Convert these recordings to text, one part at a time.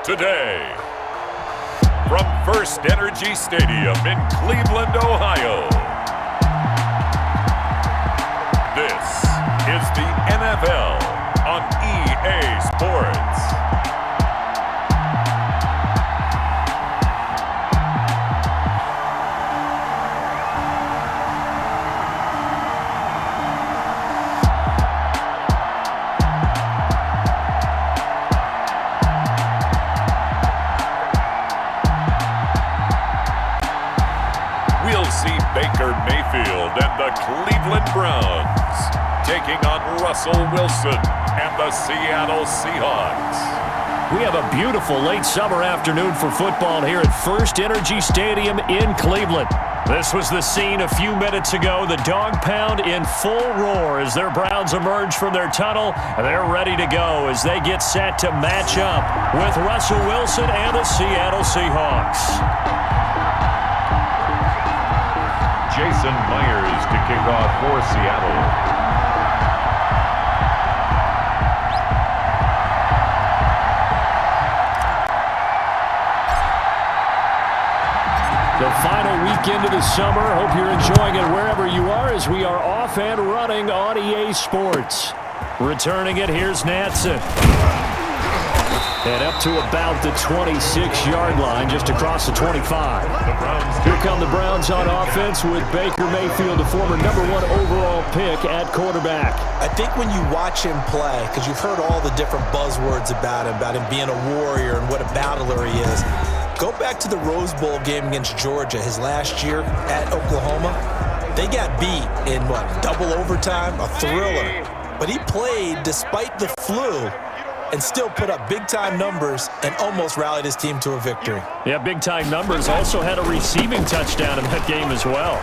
today. From FirstEnergy Stadium in Cleveland, Ohio, this is the NFL on EA Sports. Baker Mayfield and the Cleveland Browns taking on Russell Wilson and the Seattle Seahawks. We have a beautiful late summer afternoon for football here at FirstEnergy Stadium in Cleveland. This was the scene a few minutes ago. The dog pound in full roar as their Browns emerge from their tunnel. And they're ready to go as they get set to match up with Russell Wilson and the Seattle Seahawks. Jason Myers to kick off for Seattle. The final weekend of the summer. Hope you're enjoying it wherever you are as we are off and running on EA Sports. Returning it, here's Natson. And up to about the 26-yard line, just across the 25. Here come the Browns on offense with Baker Mayfield, the former #1 overall pick at quarterback. I think when you watch him play, because you've heard all the different buzzwords about him being a warrior and what a battler he is. Go back to the Rose Bowl game against Georgia, his last year at Oklahoma. They got beat in, double overtime? A thriller. But he played despite the flu and still put up big-time numbers and almost rallied his team to a victory. Yeah, big-time numbers. Also had a receiving touchdown in that game as well.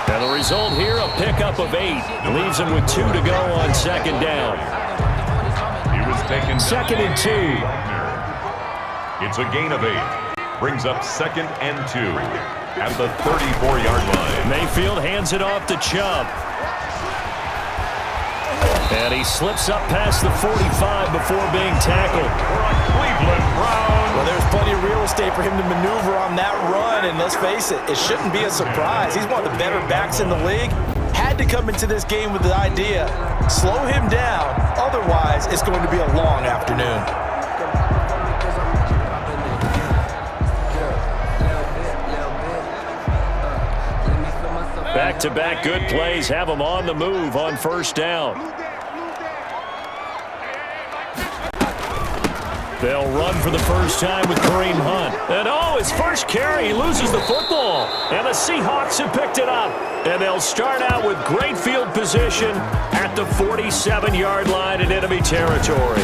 And the result here, a pickup of 8. Leaves him with 2 to go on second down. He was taken second and 2. It's a gain of 8. Brings up second and 2 at the 34-yard line. Mayfield hands it off to Chubb. And he slips up past the 45 before being tackled. Cleveland Browns. Well, there's plenty of real estate for him to maneuver on that run, and let's face it, it shouldn't be a surprise. He's one of the better backs in the league. Had to come into this game with the idea, slow him down, otherwise it's going to be a long afternoon. Back-to-back good plays have him on the move on first down. They'll run for the first time with Kareem Hunt. And his first carry, he loses the football. And the Seahawks have picked it up. And they'll start out with great field position at the 47-yard line in enemy territory.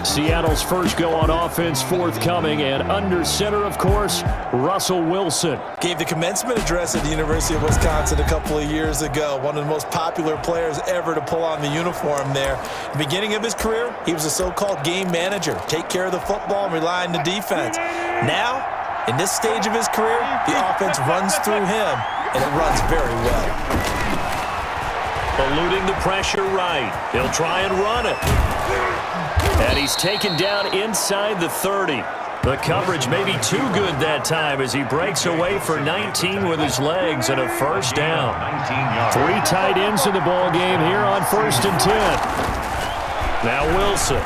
Seattle's first go on offense forthcoming, and under center, of course, Russell Wilson. Gave the commencement address at the University of Wisconsin a couple of years ago. One of the most popular players ever to pull on the uniform there. The beginning of his career, he was a so-called game manager. Take care of the football and rely on the defense. Now, in this stage of his career, the offense runs through him, and it runs very well. Eluding the pressure right. He'll try and run it. And he's taken down inside the 30. The coverage may be too good that time as he breaks away for 19 with his legs and a first down. 3 tight ends in the ball game here on 1st and 10. Now Wilson.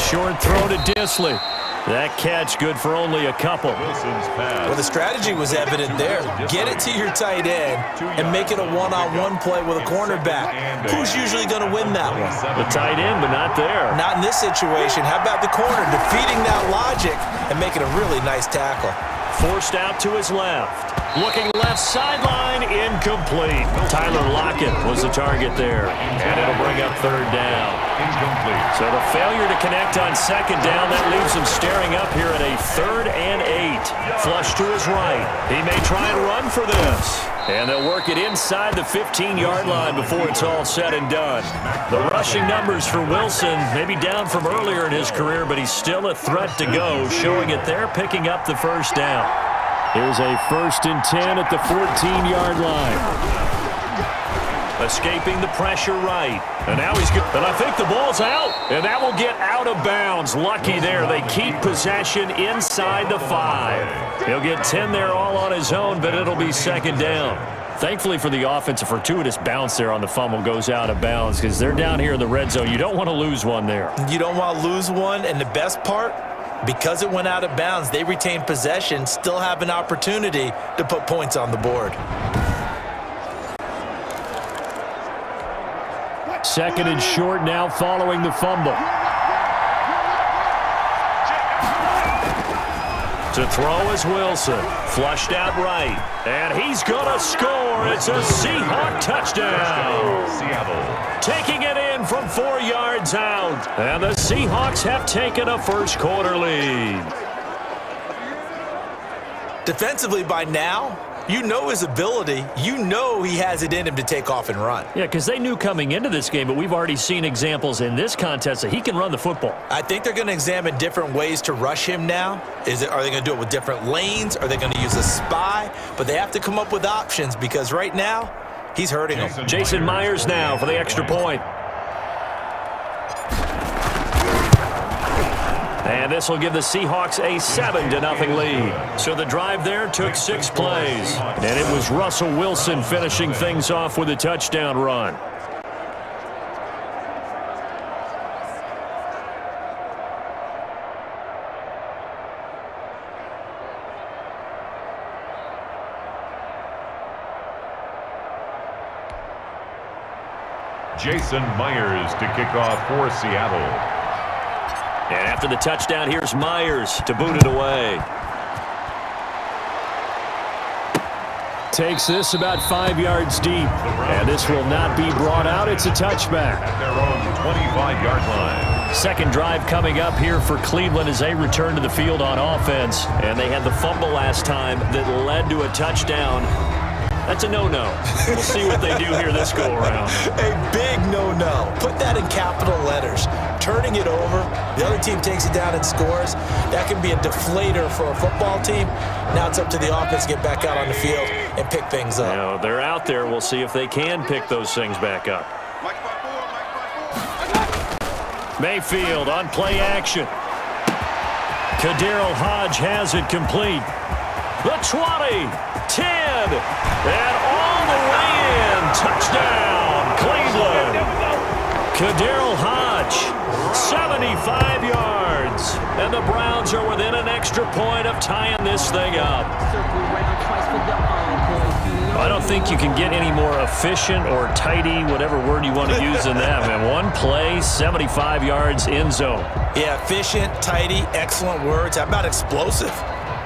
Short throw to Disley. That catch good for only a couple. Well, the strategy was evident there. Get it to your tight end and make it a one-on-one play with a cornerback. Who's usually going to win that one? The tight end, but not there. Not in this situation. How about the corner defeating that logic and making a really nice tackle? Forced out to his left. Looking left sideline, incomplete. Tyler Lockett was the target there. And it'll bring up 3rd down. Incomplete. So the failure to connect on 2nd down, that leaves him staring up here at a 3rd and 8. Flush to his right. He may try and run for this. And they'll work it inside the 15-yard line before it's all said and done. The rushing numbers for Wilson may be down from earlier in his career, but he's still a threat to go, showing it there, picking up the first down. Here's a 1st and 10 at the 14-yard line. Escaping the pressure right. And now he's good. And I think the ball's out. And that will get out of bounds. Lucky there. They keep possession inside the 5. He'll get 10 there all on his own, but it'll be second down. Thankfully for the offense, a fortuitous bounce there on the fumble goes out of bounds because they're down here in the red zone. You don't want to lose one there. You don't want to lose one, and the best part, because it went out of bounds, they retain possession, still have an opportunity to put points on the board. Second and short now following the fumble. To throw is Wilson. Flushed out right. And he's going to score. It's a Seahawk touchdown. Seattle. Taking it in from 4 yards out. And the Seahawks have taken a first quarter lead. Defensively by now, you know his ability. You know he has it in him to take off and run. Yeah, because they knew coming into this game, but we've already seen examples in this contest that he can run the football. I think they're going to examine different ways to rush him now. Are they going to do it with different lanes? Are they going to use a spy? But they have to come up with options because right now, he's hurting them. Jason Myers now for the extra point. And this will give the Seahawks a 7-0 lead. So the drive there took 6 plays. And it was Russell Wilson finishing things off with a touchdown run. Jason Myers to kick off for Seattle. And after the touchdown, here's Myers to boot it away. Takes this about 5 yards deep. And this will not be brought out. It's a touchback. At their own 25-yard line. Second drive coming up here for Cleveland as they return to the field on offense. And they had the fumble last time that led to a touchdown. That's a no-no. We'll see what they do here this go-around. A big no-no. Put that in capital letters. Turning it over, the other team takes it down and scores. That can be a deflator for a football team. Now it's up to the offense to get back out on the field and pick things up. Now, they're out there. We'll see if they can pick those things back up. Mayfield on play action. Kaderl Hodge has it complete. The 20, 10, and all the way in. Touchdown, Cleveland. Kaderl Hodge, 75 yards. And the Browns are within an extra point of tying this thing up. I don't think you can get any more efficient or tidy, whatever word you want to use in that, man. One play, 75 yards, end zone. Yeah, efficient, tidy, excellent words. How about explosive?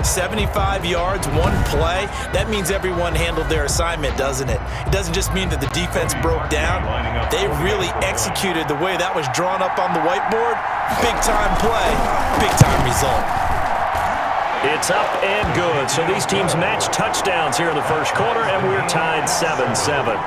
75 yards, one play. That means everyone handled their assignment, doesn't it? It doesn't just mean that the defense broke down. They really executed the way that was drawn up on the whiteboard. Big-time play, big-time result. It's up and good. So these teams match touchdowns here in the first quarter, and we're tied 7-7.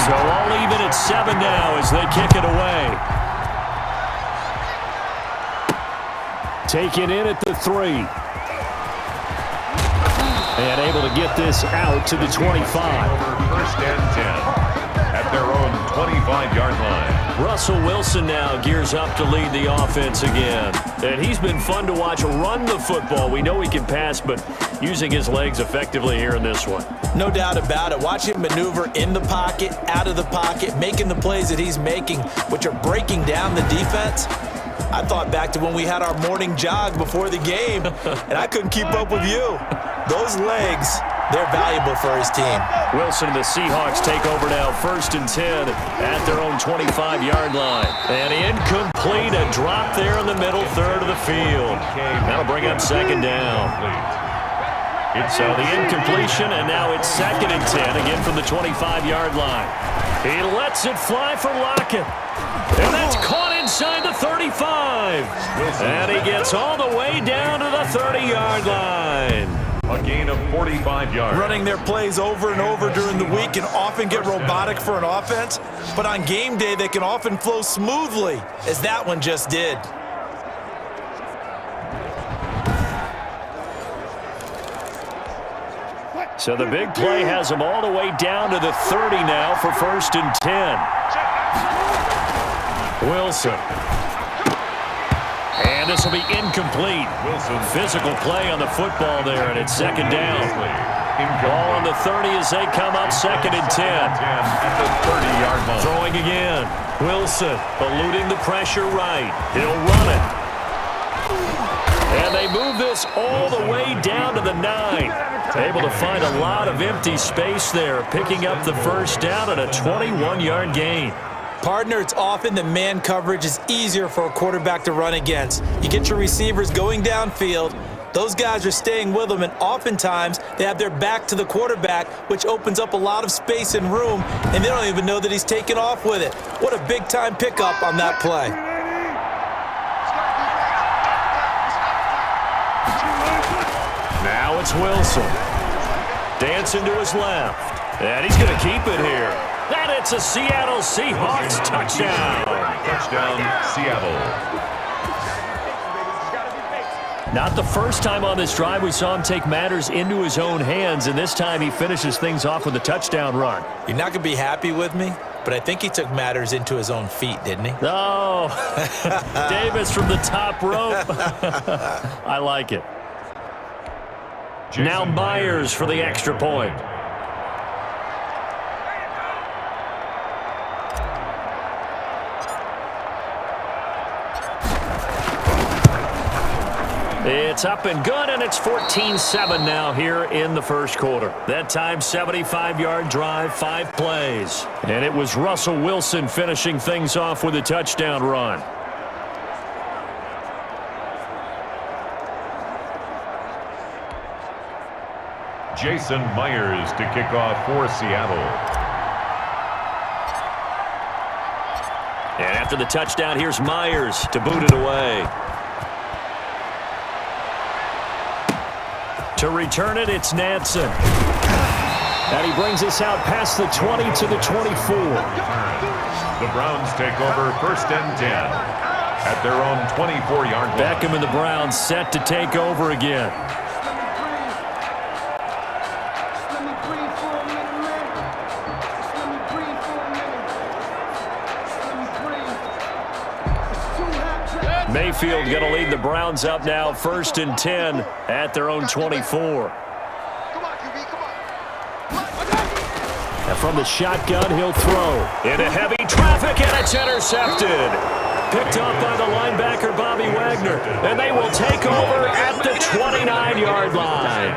So all even at 7 now as they kick it away. Taken in at the 3. And able to get this out to the 25. First and 10 at their own 25-yard line. Russell Wilson now gears up to lead the offense again. And he's been fun to watch run the football. We know he can pass, but using his legs effectively here in this one. No doubt about it. Watch him maneuver in the pocket, out of the pocket, making the plays that he's making, which are breaking down the defense. I thought back to when we had our morning jog before the game, and I couldn't keep up with you. Those legs, they're valuable for his team. Wilson and the Seahawks take over now, 1st and 10 at their own 25-yard line. And incomplete, a drop there in the middle third of the field. That'll bring up second down. So the incompletion, and now it's 2nd and 10, again from the 25-yard line. He lets it fly for Lockett. And that's caught inside the 35. And he gets all the way down to the 30-yard line. A gain of 45 yards. Running their plays over and over during the week can often get robotic for an offense, but on game day they can often flow smoothly, as that one just did. So the big play has them all the way down to the 30 now for 1st and 10. Wilson. And this will be incomplete. Wilson. Physical play on the football there, and it's 2nd down. Ball on the 30 as they come up 2nd and 10. At the 30-yard line. Throwing again. Wilson eluding the pressure right. He'll run it. And they move this all the way down to the 9. Able to find a lot of empty space there, picking up the 1st down and a 21-yard gain. Partner, it's often that man coverage is easier for a quarterback to run against. You get your receivers going downfield, those guys are staying with them, and oftentimes they have their back to the quarterback, which opens up a lot of space and room, and they don't even know that he's taken off with it. What a big-time pickup on that play. Now it's Wilson. Dancing to his left. And he's going to keep it here. And it's a Seattle Seahawks touchdown. Touchdown, Seattle. Not the first time on this drive we saw him take matters into his own hands, and this time he finishes things off with a touchdown run. You're not going to be happy with me, but I think he took matters into his own feet, didn't he? Oh, Davis from the top rope. I like it. Now Myers for the extra point. It's up and good, and it's 14-7 now here in the 1st quarter. That time, 75-yard drive, 5 plays. And it was Russell Wilson finishing things off with a touchdown run. Jason Myers to kick off for Seattle. And after the touchdown, here's Myers to boot it away. To return it, it's Nansen. And he brings us out past the 20 to the 24. The Browns take over 1st and 10 at their own 24-yard line. Beckham and the Browns set to take over again. Mayfield going to lead the Browns up now, 1st and 10 at their own 24. And from the shotgun, he'll throw into heavy traffic, and it's intercepted. Picked up by the linebacker, Bobby Wagner. And they will take over at the 29-yard line.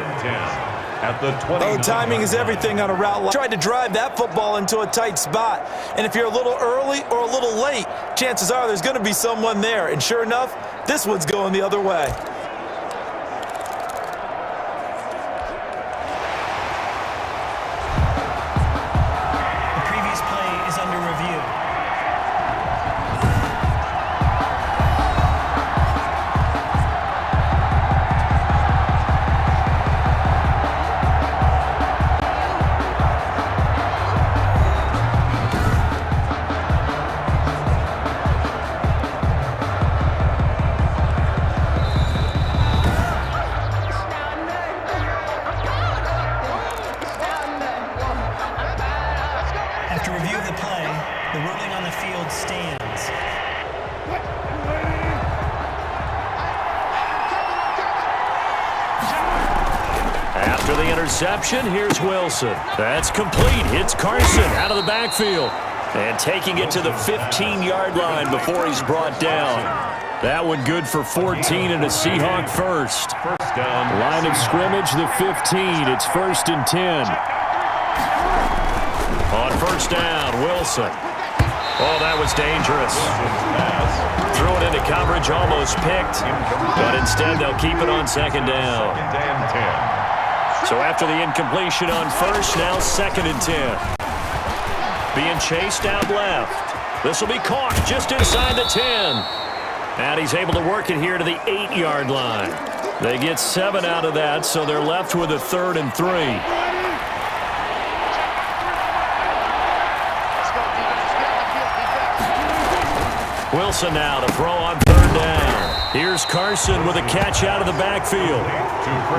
At the 20. Oh, timing is everything on a route line. Tried to drive that football into a tight spot. And if you're a little early or a little late, chances are there's going to be someone there. And sure enough, this one's going the other way. The previous play is under review. After review of the play, the ruling on the field stands. After the interception, here's Wilson. That's complete. Hits Carson out of the backfield. And taking it to the 15-yard line before he's brought down. That one good for 14 and a Seahawk first. First down. Line of scrimmage, the 15. It's 1st and 10. On 1st down, Wilson. Oh, that was dangerous. Threw it into coverage, almost picked. But instead, they'll keep it on 2nd down. Second and 10. So after the incompletion on 1st, now 2nd and 10. Being chased out left. This will be caught just inside the 10. And he's able to work it here to the 8-yard line. They get 7 out of that, so they're left with a 3rd and 3. Wilson now to throw on 3rd down. Here's Carson with a catch out of the backfield.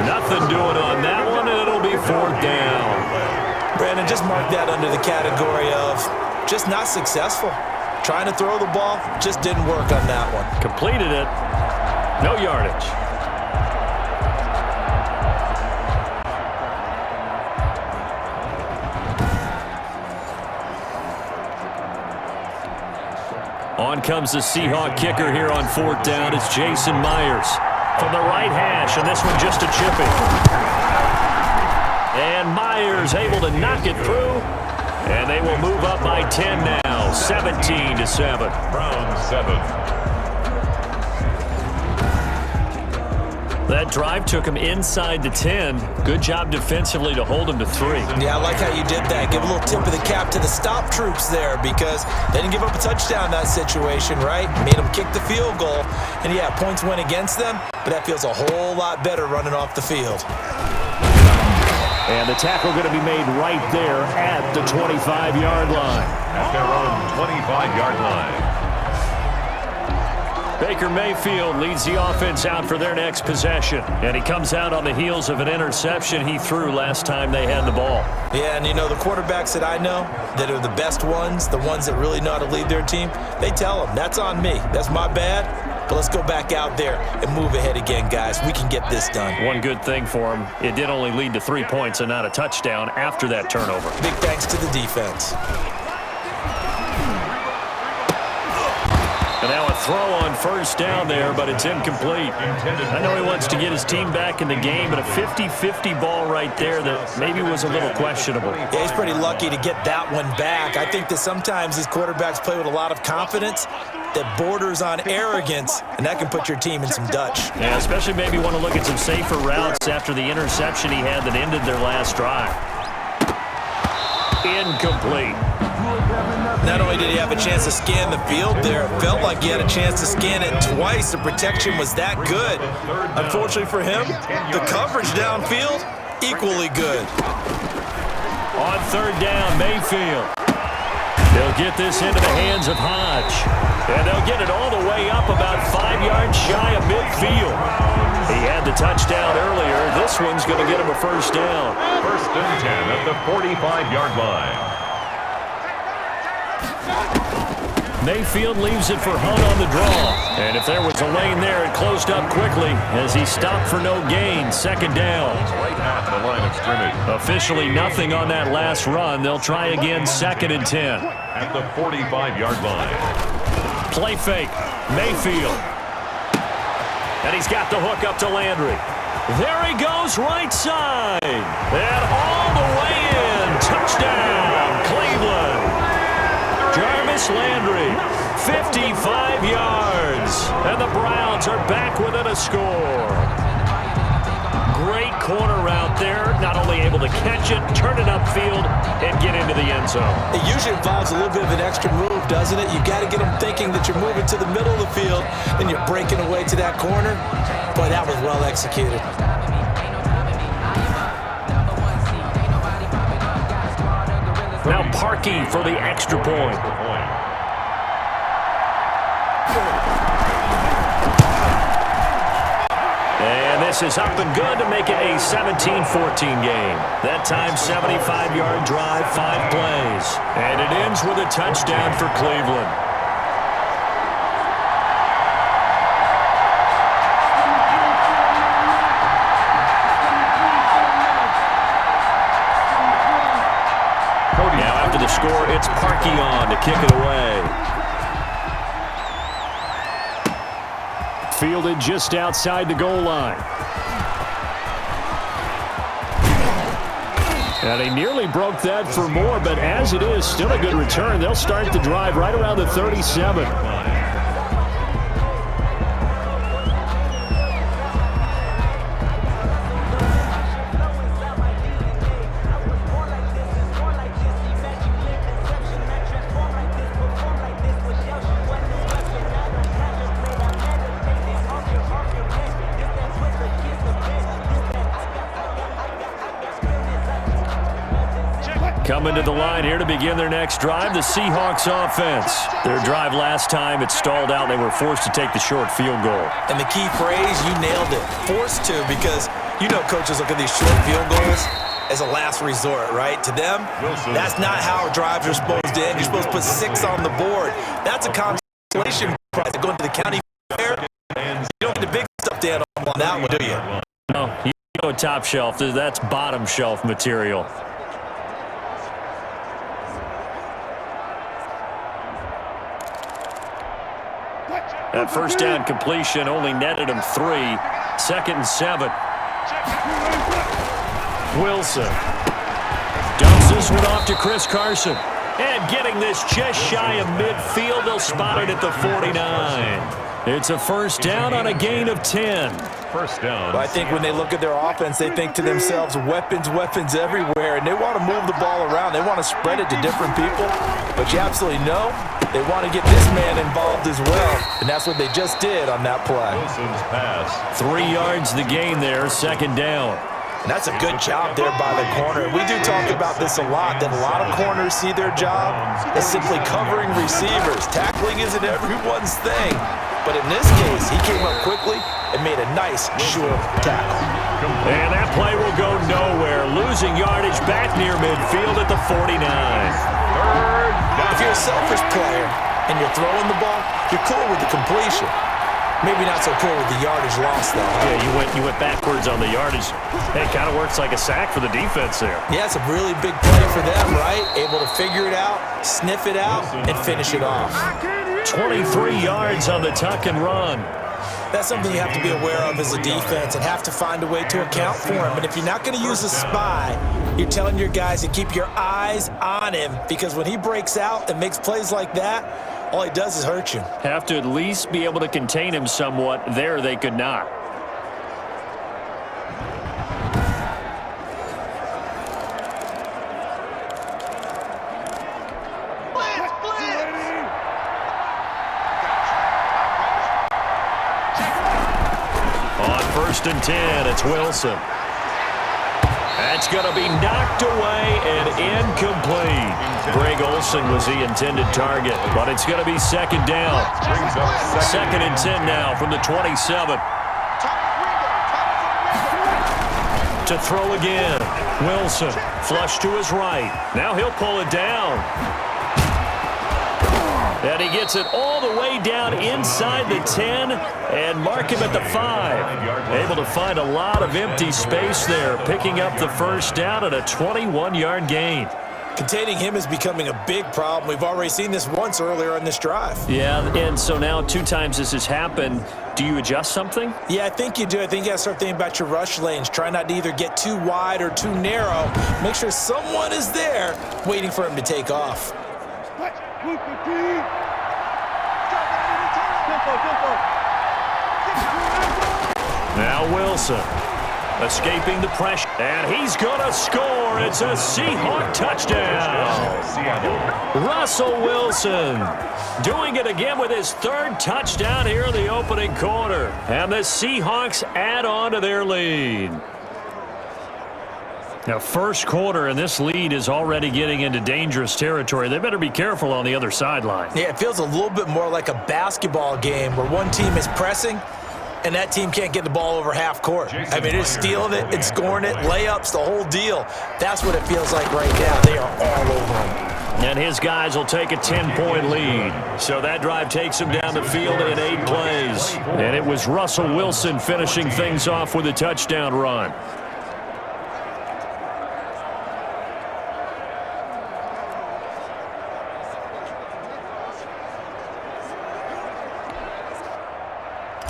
Nothing doing on that one, and it'll be 4th down. Brandon, just mark that under the category of just not successful. Trying to throw the ball, just didn't work on that one. Completed it. No yardage. On comes the Seahawk kicker here on 4th down. It's Jason Myers from the right hash, and this one just a chipping. And Myers able to knock it through, and they will move up by 10 now, 17-7. Browns 7. That drive took him inside the 10. Good job defensively to hold him to 3. Yeah, I like how you did that. Give a little tip of the cap to the stop troops there because they didn't give up a touchdown in that situation, right? Made them kick the field goal. And, yeah, points went against them, but that feels a whole lot better running off the field. And the tackle going to be made right there at the 25-yard line. At their own 25-yard line. Baker Mayfield leads the offense out for their next possession. And he comes out on the heels of an interception he threw last time they had the ball. Yeah, and you know, the quarterbacks that I know that are the best ones, the ones that really know how to lead their team, they tell them, that's on me. That's my bad. But let's go back out there and move ahead again, guys. We can get this done. One good thing for him, it did only lead to 3 points and not a touchdown after that turnover. Big thanks to the defense. And now a throw on 1st down there, but it's incomplete. I know he wants to get his team back in the game, but a 50-50 ball right there that maybe was a little questionable. Yeah, he's pretty lucky to get that one back. I think that sometimes these quarterbacks play with a lot of confidence that borders on arrogance, and that can put your team in some Dutch. Yeah, especially maybe want to look at some safer routes after the interception he had that ended their last drive. Incomplete. Not only did he have a chance to scan the field there, it felt like he had a chance to scan it twice. The protection was that good. Unfortunately for him, the coverage downfield, equally good. On 3rd down, Mayfield. They'll get this into the hands of Hodge. And they'll get it all the way up about 5 yards shy of midfield. He had the touchdown earlier. This one's going to get him a 1st down. 1st and 10 at the 45-yard line. Mayfield leaves it for Hunt on the draw. And if there was a lane there, it closed up quickly as he stopped for no gain. 2nd down. Right at the line of scrimmage. Officially nothing on that last run. They'll try again 2nd and 10. At the 45-yard line. Play fake. Mayfield. And he's got the hook up to Landry. There he goes right side. And all the way in. Touchdown, Cleveland. Jarvis Landry, 55 yards. And the Browns are back within a score. Great corner route there. Not only able to catch it, turn it upfield, and get into the end zone. It usually involves a little bit of an extra move, doesn't it? You got to get them thinking that you're moving to the middle of the field, and you're breaking away to that corner. Boy, that was well executed. Now Parkey for the extra point. And this is up and good to make it a 17-14 game. That time, 75-yard drive, 5 plays. And it ends with a touchdown for Cleveland. Now after the score, it's Parkey on to kick it away. Fielded just outside the goal line. And he nearly broke that for more, but as it is, still a good return. They'll start the drive right around the 37. Coming to the line here to begin their next drive, the Seahawks offense. Their drive last time, it stalled out. They were forced to take the short field goal. And the key phrase, you nailed it. Forced to, because you know coaches look at these short field goals as a last resort, right? To them, that's not how drives are supposed to end. You're supposed to put 6 on the board. That's a consolation prize. Going to the county fair, you don't get the big stuff to handle on that one, do you? No, you go top shelf. That's bottom shelf material. That first down completion only netted him 3. 2nd and 7. Wilson dumps this one off to Chris Carson. And getting this just shy of midfield, they'll spot it at the 49. It's a first down on a gain of 10. First down. Well, I think when they look at their offense, they think to themselves, weapons, weapons everywhere, and they want to move the ball around. They want to spread it to different people, but you absolutely know they want to get this man involved as well, and that's what they just did on that play. Wilson's pass. 3 yards the gain there, 2nd down. And that's a good job there by the corner. We do talk about this a lot, that a lot of corners see their job as simply covering receivers. Tackling isn't everyone's thing. But in this case, he came up quickly and made a nice, sure tackle. And that play will go nowhere. Losing yardage back near midfield at the 49. If you're a selfish player and you're throwing the ball, you're cool with the completion. Maybe not so cool with the yardage loss, though. Yeah, you went backwards on the yardage. Hey, it kind of works like a sack for the defense there. Yeah, it's a really big play for them, right? Able to figure it out, sniff it out, and finish it off. 23 yards on the tuck and run. That's something you have to be aware of as a defense and have to find a way to account for him. And if you're not going to use a spy, you're telling your guys to keep your eyes on him, because when he breaks out and makes plays like that, all he does is hurt you. Have to at least be able to contain him somewhat. There they could not. On 1st and 10, it's Wilson. That's going to be knocked away and incomplete. Greg Olsen was the intended target, but it's going to be 2nd down. 2nd and 10 now from the 27. To throw again. Wilson, flush to his right. Now he'll pull it down. And he gets it all the way down inside the 10 and mark him at the 5. Able to find a lot of empty space there, picking up the first down at a 21-yard gain. Containing him is becoming a big problem. We've already seen this once earlier on this drive. Yeah, and so now 2 times this has happened. Do you adjust something? Yeah, I think you do. I think you got to start thinking about your rush lanes. Try not to either get too wide or too narrow. Make sure someone is there waiting for him to take off. Now Wilson, escaping the pressure, and he's going to score. It's a Seahawk touchdown. Russell Wilson doing it again with his 3rd touchdown here in the opening quarter. And the Seahawks add on to their lead. Now, first quarter, and this lead is already getting into dangerous territory. They better be careful on the other sideline. Yeah, it feels a little bit more like a basketball game where one team is pressing and that team can't get the ball over half court. I mean, they're stealing it and scoring it, layups, the whole deal. That's what it feels like right now. They are all over him. And his guys will take a 10-point lead. So that drive takes him down the field in 8 plays. And it was Russell Wilson finishing things off with a touchdown run.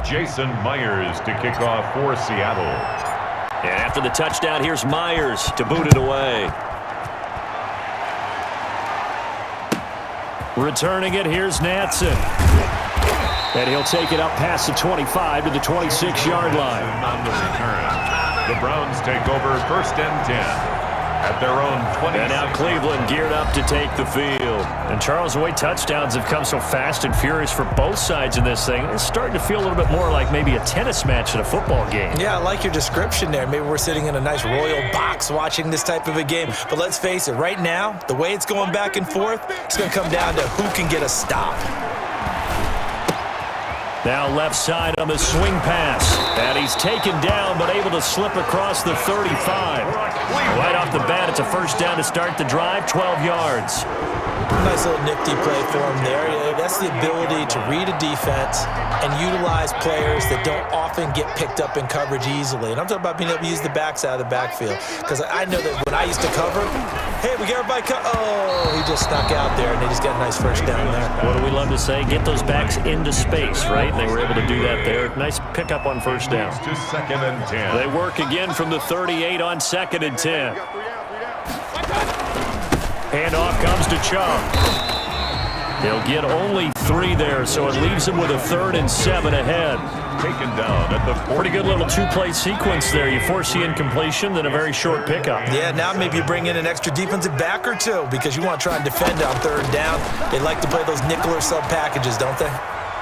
Jason Myers to kick off for Seattle. And after the touchdown, here's Myers to boot it away. Returning it, here's Natson. And he'll take it up past the 25 to the 26-yard line. On the return, the Browns take over 1st and 10. at their own 20. And now Cleveland geared up to take the field. And Charles, the way touchdowns have come so fast and furious for both sides in this thing, it's starting to feel a little bit more like maybe a tennis match in a football game. Yeah, I like your description there. Maybe we're sitting in a nice royal box watching this type of a game. But let's face it, right now, the way it's going back and forth, it's going to come down to who can get a stop. Now left side on the swing pass. And he's taken down but able to slip across the 35. Right off the bat, it's a first down to start the drive, 12 yards. Nice little nifty play for him there. That's the ability to read a defense and utilize players that don't often get picked up in coverage easily. And I'm talking about being able to use the backside of the backfield. Because I know that when I used to cover, hey, we got everybody oh, he just snuck out there, and they just got a nice first down there. What do we love to say? Get those backs into space, right? They were able to do that there. Nice pickup on first down. To 2nd and 10. They work again from the 38 on 2nd and 10. Handoff comes to Chubb. He'll get only 3 there, so it leaves him with a 3rd and 7 ahead. Taken down at the 40. Pretty good little two-play sequence there. You force the incompletion, then a very short pickup. Yeah, now maybe you bring in an extra defensive back or two because you want to try and defend on 3rd down. They like to play those nickel or sub packages, don't they?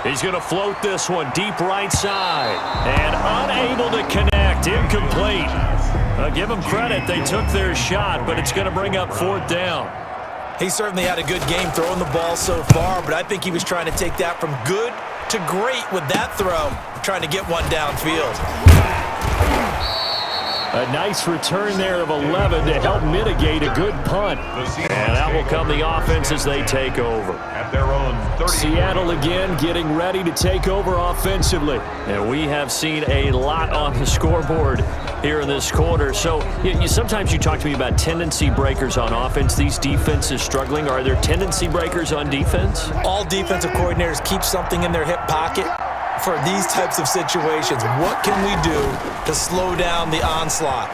He's going to float this one deep right side. And unable to connect. Incomplete. Give them credit. They took their shot, but it's going to bring up 4th down. He certainly had a good game throwing the ball so far, but I think he was trying to take that from good to great with that throw, trying to get one downfield. A nice return there of 11 to help mitigate a good punt. And out will come the offense as they take over. At their own 30. Seattle again getting ready to take over offensively. And we have seen a lot on the scoreboard here in this quarter. So sometimes you talk to me about tendency breakers on offense. These defenses struggling. Are there tendency breakers on defense? All defensive coordinators keep something in their hip pocket for these types of situations. What can we do to slow down the onslaught?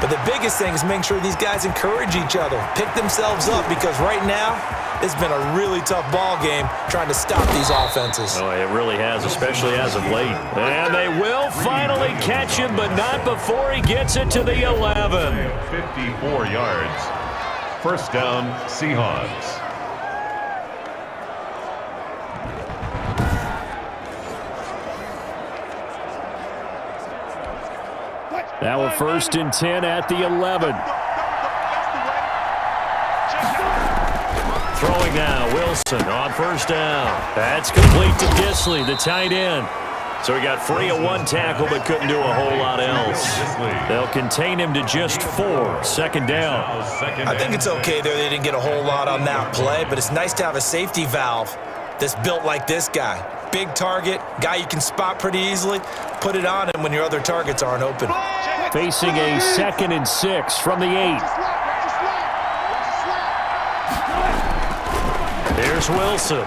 But the biggest thing is make sure these guys encourage each other, pick themselves up, because right now it's been a really tough ball game trying to stop these offenses. Oh, it really has, especially as of late. And they will finally catch him, but not before he gets it to the 11. 54 yards. First down, Seahawks. Now a 1st and 10 at the 11. Throwing now, Wilson on 1st down. That's complete to Disley, the tight end. So he got free of 1 tackle but couldn't do a whole lot else. They'll contain him to just 4. 2nd down. I think it's okay there. They didn't get a whole lot on that play, but it's nice to have a safety valve that's built like this guy. Big target, guy you can spot pretty easily. Put it on him when your other targets aren't open. Facing a 2nd and 6 from the 8. Here's Wilson.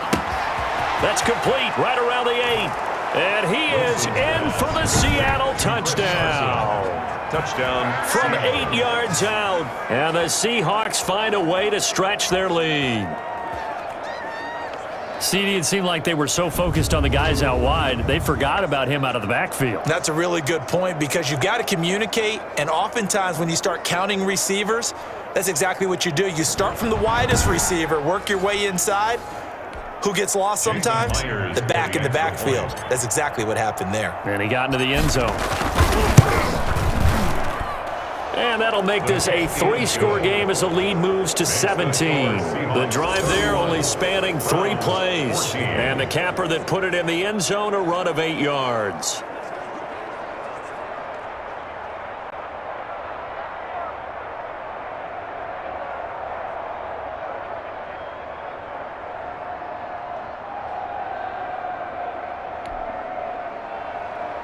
That's complete right around the 8. And he is in for the Seattle touchdown. Touchdown. From 8 yards out. And the Seahawks find a way to stretch their lead. CD, it seemed like they were so focused on the guys out wide, they forgot about him out of the backfield. That's a really good point because you've got to communicate, and oftentimes when you start counting receivers, that's exactly what you do. You start from the widest receiver, work your way inside. Who gets lost sometimes? The back in the backfield. That's exactly what happened there. And he got into the end zone. And that'll make this a 3-score game as the lead moves to 17. The drive there only spanning 3 plays. And the capper that put it in the end zone, a run of 8 yards.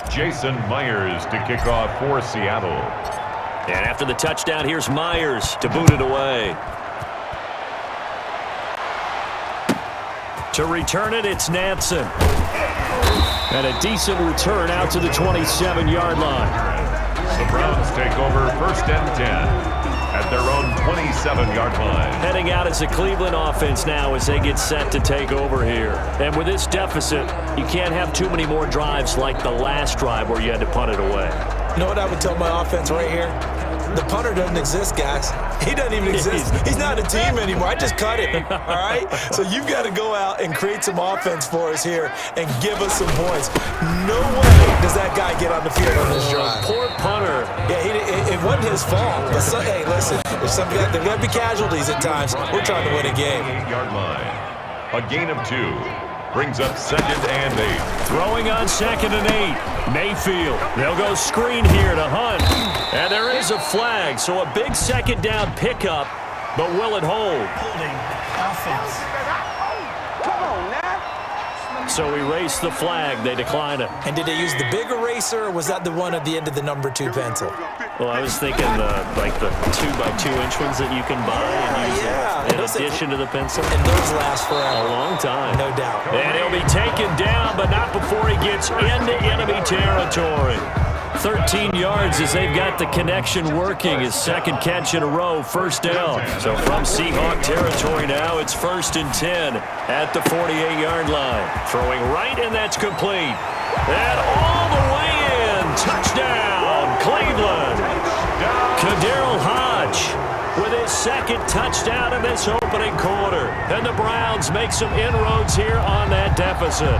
Jason Myers to kick off for Seattle. And after the touchdown, here's Myers to boot it away. To return it, it's Nansen. And a decent return out to the 27-yard line. The Browns take over 1st and 10 at their own 27-yard line. Heading out as a Cleveland offense now as they get set to take over here. And with this deficit, you can't have too many more drives like the last drive where you had to punt it away. You know what I would tell my offense right here? the punter doesn't exist, guys. He doesn't even exist. He's not a team anymore. I just cut him, all right? So you've got to go out and create some offense for us here and give us some points. No way does that guy get on the field on this drive. Poor punter. Yeah, it wasn't his fault. But hey, listen, there are going to be casualties at times. We're trying to win a game. 8-yard line. A gain of 2. Brings up 2nd and 8. Throwing on 2nd and 8. Mayfield. They'll go screen here to Hunt. And there is a flag, so a big 2nd down pickup, but will it hold? Holding. Offense. So erase the flag. They decline it. And did they use the big eraser, or was that the one at the end of the number 2 pencil? Well, I was thinking like the 2x2-inch ones that you can buy and use in addition to the pencil. And those last forever. A long time. No doubt. And he'll be taken down, but not before he gets into enemy territory. 13 yards as they've got the connection working. His 2nd catch in a row, 1st down. So from Seahawk territory now, it's 1st and 10 at the 48-yard line. Throwing right, and that's complete. And all the way in. Touchdown, Cleveland. Kaderl Hodge with his 2nd touchdown in this opening quarter. And the Browns make some inroads here on that deficit.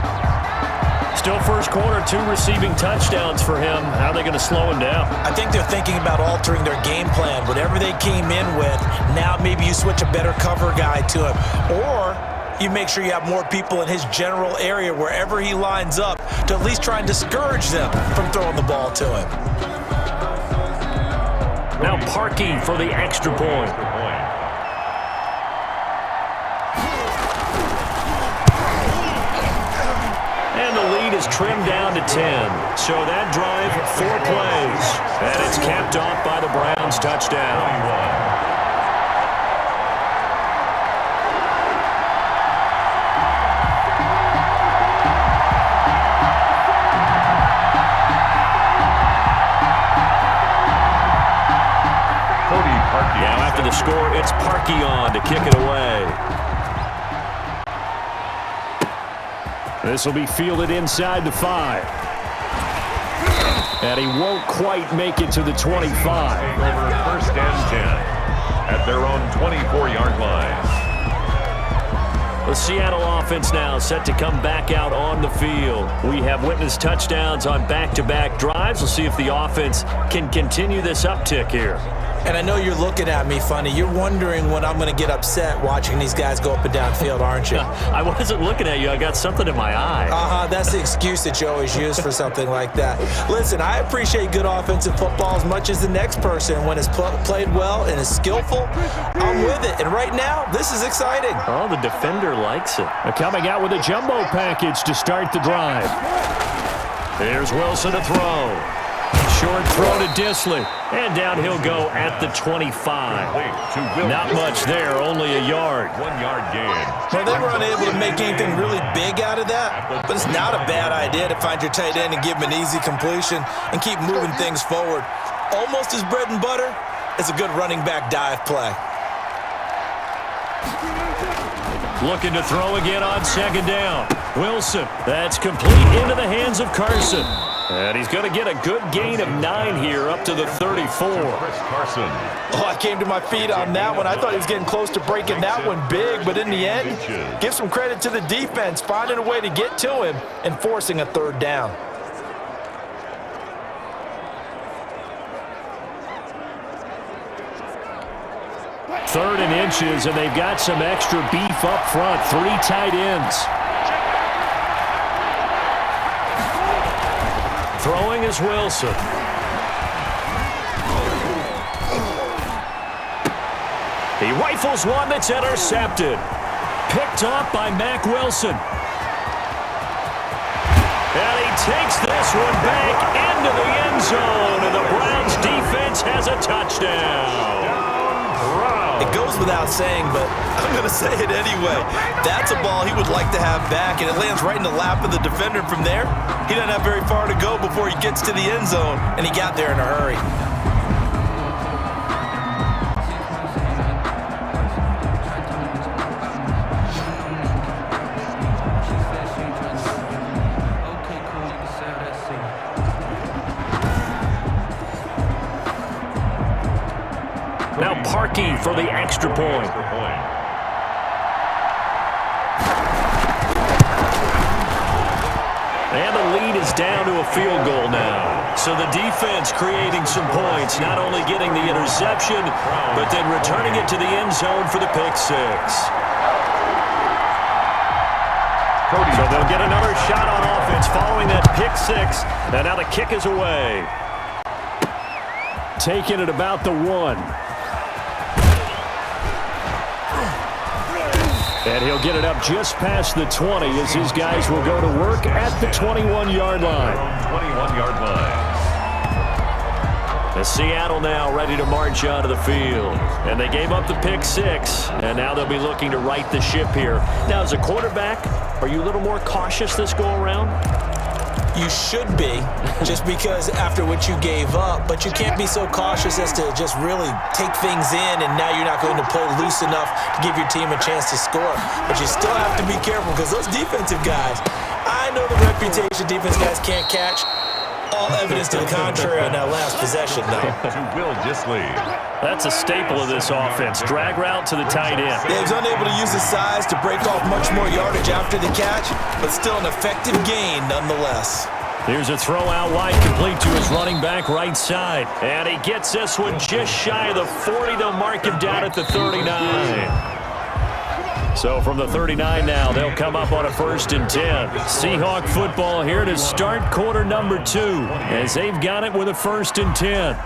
Still first quarter, 2 receiving touchdowns for him. How are they going to slow him down? I think they're thinking about altering their game plan. Whatever they came in with, now maybe you switch a better cover guy to him. Or you make sure you have more people in his general area wherever he lines up to at least try and discourage them from throwing the ball to him. Now Parkey for the extra point. And the lead is trimmed down to 10. So that drive, 4 plays. And it's capped off by the Browns' touchdown. Now after the score, it's Parkey on to kick it away. This will be fielded inside the 5. And he won't quite make it to the 25. Over 1st and 10 at their own 24-yard line. The Seattle offense now set to come back out on the field. We have witnessed touchdowns on back-to-back drives. We'll see if the offense can continue this uptick here. And I know you're looking at me funny. You're wondering when I'm going to get upset watching these guys go up and down field, aren't you? I wasn't looking at you. I got something in my eye. That's the excuse that you always use for something like that. Listen, I appreciate good offensive football as much as the next person. When it's played well and is skillful, I'm with it. And right now, this is exciting. Oh, the defender likes it. Coming out with a jumbo package to start the drive. Here's Wilson to throw. Short throw to Disley. And down he'll go at the 25. Not much there, only a yard. 1-yard gain. Well, they were unable to make anything really big out of that, but it's not a bad idea to find your tight end and give him an easy completion and keep moving things forward. Almost as bread and butter as a good running back dive play. Looking to throw again on 2nd down. Wilson, that's complete into the hands of Carson. And he's going to get a good gain of 9 here up to the 34. Carson. Oh, I came to my feet on that one. I thought he was getting close to breaking that one big, but in the end, give some credit to the defense, finding a way to get to him and forcing a 3rd down. Third and inches, and they've got some extra beef up front. 3 tight ends. Throwing is Wilson. He rifles one that's intercepted. Picked off by Mack Wilson. And he takes this one back into the end zone, and the Browns defense has a touchdown. It goes without saying, but I'm going to say it anyway. That's a ball he would like to have back, and it lands right in the lap of the defender from there. He doesn't have very far to go before he gets to the end zone, and he got there in a hurry. rookie for the extra point. And the lead is down to a field goal now. So the defense creating some points, not only getting the interception, but then returning it to the end zone for the pick six. So they'll get another shot on offense following that pick six. And now the kick is away. Taking it about the 1. And he'll get it up just past the 20 as his guys will go to work at the 21-yard line. 21-yard line. And Seattle now ready to march onto the field. And they gave up the pick six, and now they'll be looking to right the ship here. Now, as a quarterback, are you a little more cautious this go-around? You should be, just because after what you gave up, but you can't be so cautious as to just really take things in, and now you're not going to play loose enough to give your team a chance to score. But you still have to be careful because those defensive guys, I know the reputation defense guys can't catch. All evidence to the contrary on that last possession, though. To Will Disley. That's a staple of this offense. Drag route to the tight end. He was unable to use his size to break off much more yardage after the catch, but still an effective gain nonetheless. Here's a throw out wide, complete to his running back right side. And he gets this one just shy of the 40. They'll mark him down at the 39. So from the 39 now, they'll come up on a 1st and 10. Seahawk football here to start quarter number 2 as they've got it with a 1st and 10.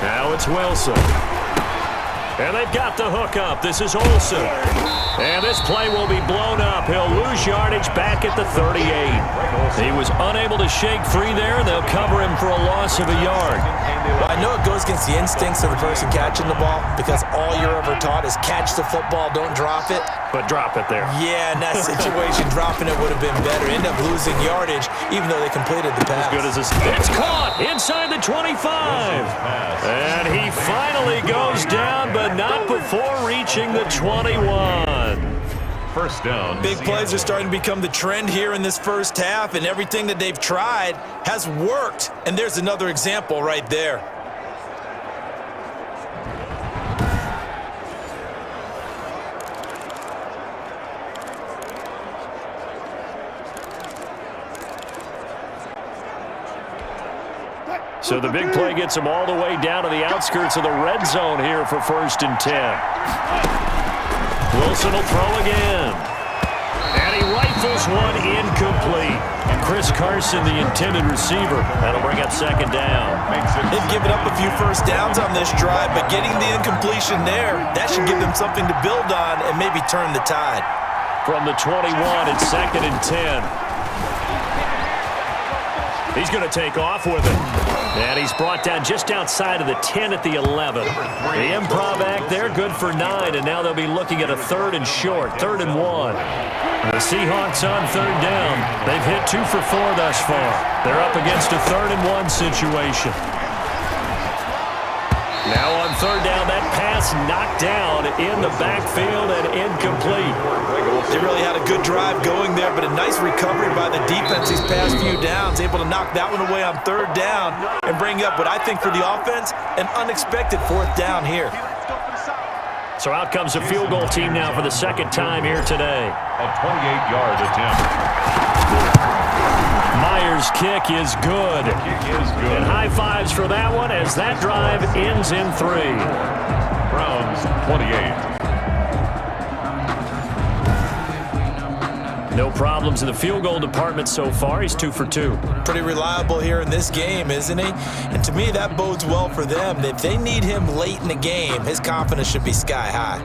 Now it's Wilson. And they've got the hook up. This is Olsen. And this play will be blown up. He'll lose yardage back at the 38. He was unable to shake free there. They'll cover him for a loss of a yard. Well, I know it goes against the instincts of the person catching the ball because all you're ever taught is catch the football, don't drop it. But drop it there. Yeah, in that situation, dropping it would have been better. End up losing yardage even though they completed the pass. As good as this. It's caught inside the 25. And he finally goes down, but not before reaching the 21. First down. Big plays are starting to become the trend here in this first half, and everything that they've tried has worked. And there's another example right there. So the big play gets him all the way down to the outskirts of the red zone here for 1st and 10. Wilson will throw again. And he rifles one incomplete. And Chris Carson, the intended receiver. That'll bring up 2nd down. They've given up a few first downs on this drive, but getting the incompletion there, that should give them something to build on and maybe turn the tide. From the 21, it's 2nd and 10. He's going to take off with it. And he's brought down just outside of the 10 at the 11. The improv act there, good for 9, and now they'll be looking at a 3rd and short, 3rd and 1. The Seahawks on 3rd down. They've hit 2 for 4 thus far. They're up against a 3rd and 1 situation. Now on 3rd down, that pass knocked down in the backfield and incomplete. They really had a good drive going there, but a nice recovery by the defense these past few downs, able to knock that one away on 3rd down and bring up what I think for the offense, an unexpected 4th down here. So out comes the field goal team now for the 2nd time here today. A 28-yard attempt. Myers' kick is good. And high fives for that one as that drive ends in 3. Browns 28. No problems in the field goal department so far. He's 2 for 2. Pretty reliable here in this game, isn't he? And to me, that bodes well for them. If they need him late in the game, his confidence should be sky high.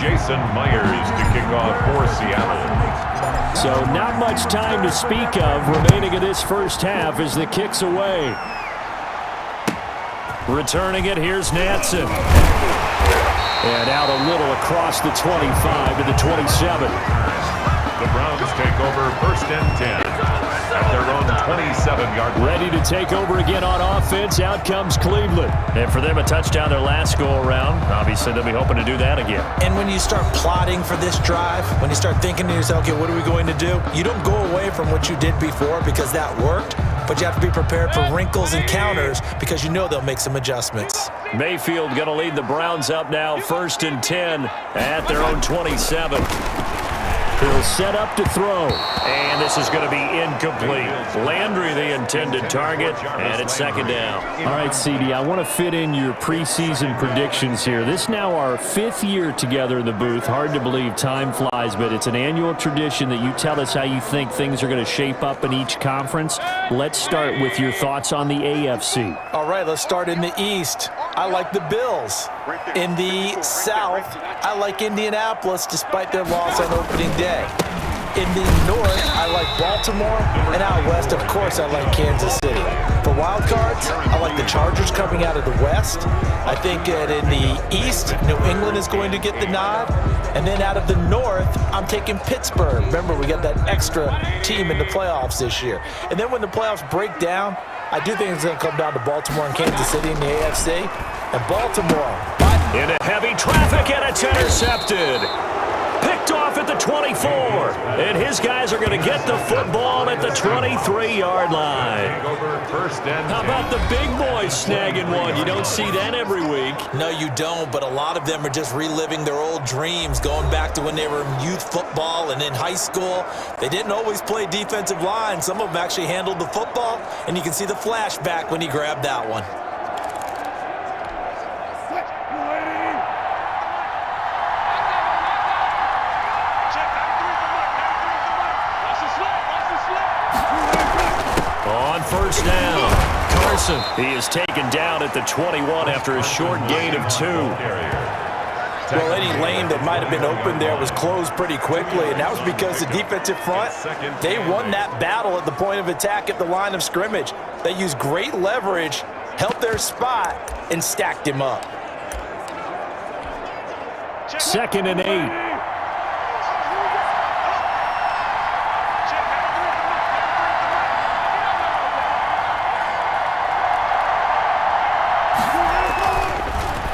Jason Myers to kick off for Seattle. So not much time to speak of remaining in this first half as the kick's away. Returning it, here's Natson. And out a little across the 25 to the 27. The Browns take over 1st and 10 at their own 27-yard line. Ready to take over again on offense. Out comes Cleveland. And for them, a touchdown their last go-around. Obviously, they'll be hoping to do that again. And when you start plotting for this drive, when you start thinking to yourself, okay, what are we going to do? You don't go away from what you did before because that worked, but you have to be prepared for wrinkles and counters because you know they'll make some adjustments. Mayfield going to lead the Browns up now, 1st and 10 at their own 27. He'll set up to throw, and this is going to be incomplete. Landry, the intended target, and it's 2nd down. All right, CD, I want to fit in your preseason predictions here. This is now our 5th year together in the booth. Hard to believe time flies, but it's an annual tradition that you tell us how you think things are going to shape up in each conference. Let's start with your thoughts on the AFC. All right, let's start in the East. I like the Bills. In the South, I like Indianapolis despite their loss on opening day. In the North, I like Baltimore. And out West, of course, I like Kansas City. For wild cards, I like the Chargers coming out of the West. I think that in the East, New England is going to get the nod. And then out of the North, I'm taking Pittsburgh. Remember, we got that extra team in the playoffs this year. And then when the playoffs break down, I do think it's going to come down to Baltimore and Kansas City in the AFC. And Baltimore. Into heavy traffic, and it's intercepted. Picked off at the 24. And his guys are going to get the football at the 23-yard line. How about the big boys snagging one? You don't see that every week. No, you don't, but a lot of them are just reliving their old dreams, going back to when they were in youth football and in high school. They didn't always play defensive line. Some of them actually handled the football, and you can see the flashback when he grabbed that one. On 1st down, Carson. He is taken down at the 21 after a short gain of 2. Well, any lane that might have been open there was closed pretty quickly, and that was because the defensive front, they won that battle at the point of attack at the line of scrimmage. They used great leverage, held their spot, and stacked him up. 2nd and 8.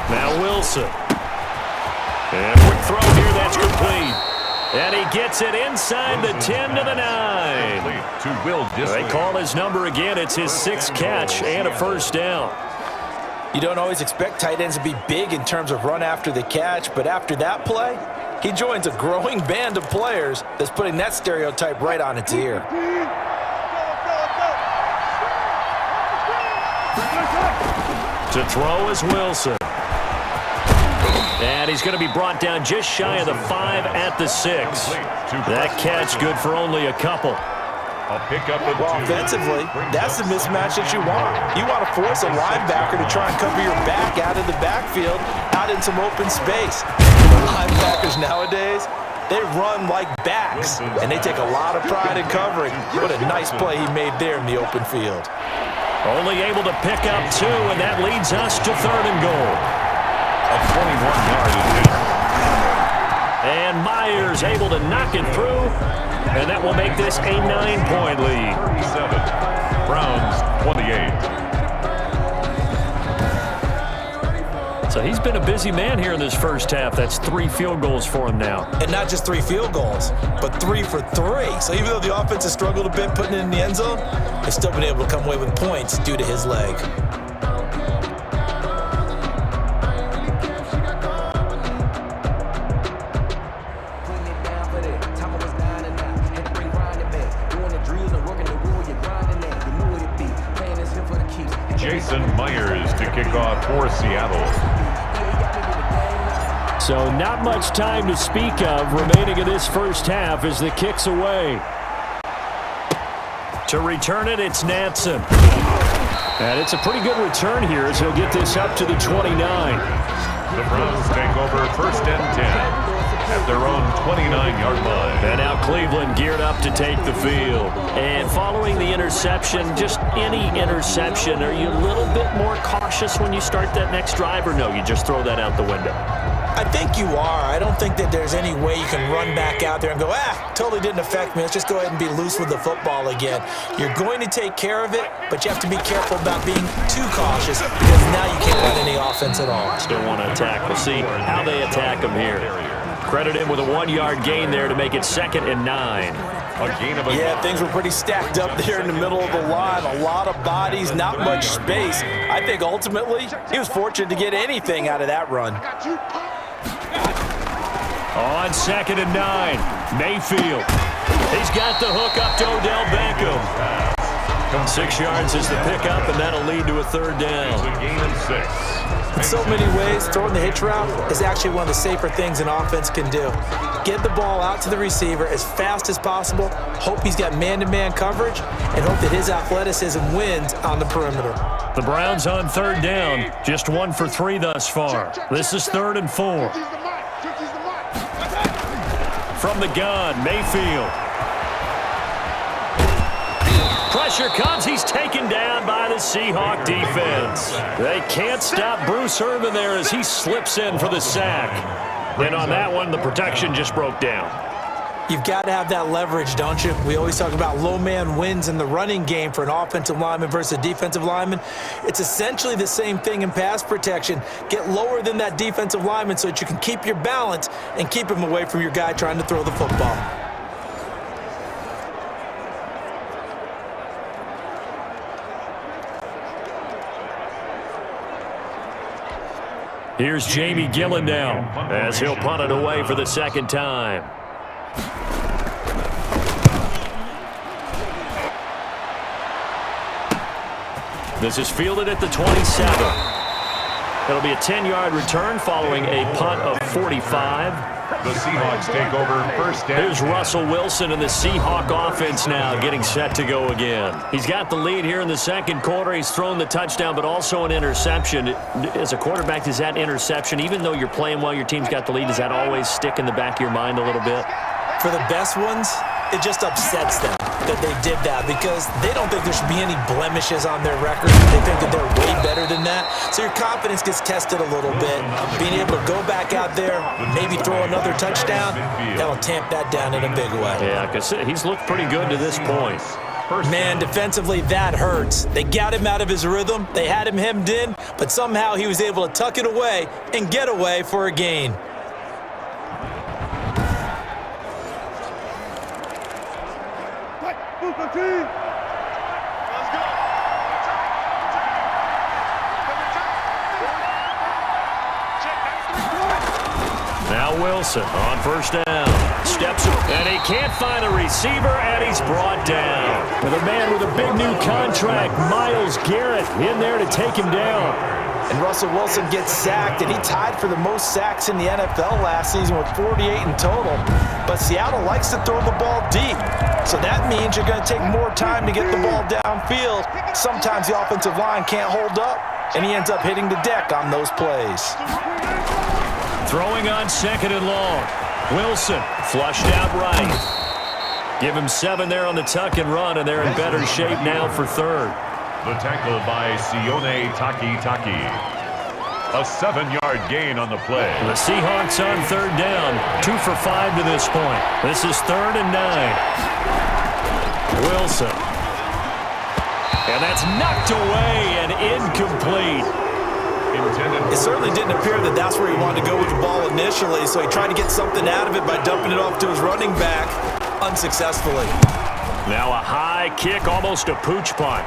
Now Wilson. And quick throw here, that's complete. And he gets it inside the 10 to the 9. They call his number again. It's his 6th catch and a 1st down. You don't always expect tight ends to be big in terms of run after the catch, but after that play, he joins a growing band of players that's putting that stereotype right on its ear. To throw is Wilson. And he's going to be brought down just shy of the 5 at the 6. That catch good for only a couple. Well, offensively, that's the mismatch that you want. You want to force a linebacker to try and cover your back out of the backfield, out in some open space. Linebackers nowadays, they run like backs, and they take a lot of pride in covering. What a nice play he made there in the open field. Only able to pick up 2, and that leads us to 3rd and goal. A 21-yard addition. And Myers able to knock it through, and that will make this a 9-point lead. 37. Browns 28. So he's been a busy man here in this first half. That's 3 field goals for him now. And not just 3 field goals, but 3 for 3. So even though the offense has struggled a bit putting it in the end zone, they've still been able to come away with points due to his leg. Myers to kick off for Seattle. So not much time to speak of remaining in this first half as the kick's away. To return it, it's Natson. And it's a pretty good return here as he'll get this up to the 29. The Browns take over 1st and 10 at their own 29-yard line. And now Cleveland geared up to take the field. And following the interception, just any interception, are you a little bit more cautious when you start that next drive, or no, you just throw that out the window? I think you are. I don't think that there's any way you can run back out there and go, totally didn't affect me. Let's just go ahead and be loose with the football again. You're going to take care of it, but you have to be careful about being too cautious because now you can't run any offense at all. Still want to attack. We'll see how they attack them here. Credit him with a 1-yard gain there to make it 2nd and 9. Yeah, things were pretty stacked up there in the middle of the line. A lot of bodies, not much space. I think ultimately he was fortunate to get anything out of that run. On 2nd and 9, Mayfield. He's got the hook up to Odell Beckham. 6 yards is the pickup, and that'll lead to a 3rd down. In so many ways, throwing the hitch route is actually one of the safer things an offense can do. Get the ball out to the receiver as fast as possible, hope he's got man-to-man coverage, and hope that his athleticism wins on the perimeter. The Browns on 3rd down, just 1 for 3 thus far. This is 3rd and 4. From the gun, Mayfield. Pressure comes. He's taken down by the Seahawk defense. They can't stop Bruce Irvin there as he slips in for the sack. And on that one, the protection just broke down. You've got to have that leverage, don't you? We always talk about low man wins in the running game for an offensive lineman versus a defensive lineman. It's essentially the same thing in pass protection. Get lower than that defensive lineman so that you can keep your balance and keep him away from your guy trying to throw the football. Here's Jamie Gillen now as he'll punt it away for the 2nd time. This is fielded at the 27. It'll be a 10-yard return following a punt of 45. The Seahawks take over 1st down. Here's Russell Wilson and the Seahawk offense now getting set to go again. He's got the lead here in the 2nd quarter. He's thrown the touchdown, but also an interception. As a quarterback, does that interception, even though you're playing well, your team's got the lead, does that always stick in the back of your mind a little bit? For the best ones, it just upsets them that they did that because they don't think there should be any blemishes on their record. They think that they're way better than that. So your confidence gets tested a little bit. Being able to go back out there, maybe throw another touchdown, that'll tamp that down in a big way. Yeah, because he's looked pretty good to this point. Man, defensively, that hurts. They got him out of his rhythm. They had him hemmed in, but somehow he was able to tuck it away and get away for a gain. Now Wilson on 1st down. Steps and he can't find a receiver, and he's brought down. With a man with a big new contract, Myles Garrett, in there to take him down. And Russell Wilson gets sacked, and he tied for the most sacks in the NFL last season with 48 in total. But Seattle likes to throw the ball deep. So that means you're going to take more time to get the ball downfield. Sometimes the offensive line can't hold up, and he ends up hitting the deck on those plays. Throwing on 2nd and long. Wilson flushed out right. Give him 7 there on the tuck and run, and they're in better shape now for 3rd. The tackle by Sione Takitaki. A 7-yard gain on the play. The Seahawks on 3rd down. 2 for 5 to this point. This is 3rd and 9. Wilson. And that's knocked away and incomplete. It certainly didn't appear that that's where he wanted to go with the ball initially, so he tried to get something out of it by dumping it off to his running back unsuccessfully. Now a high kick, almost a pooch punt.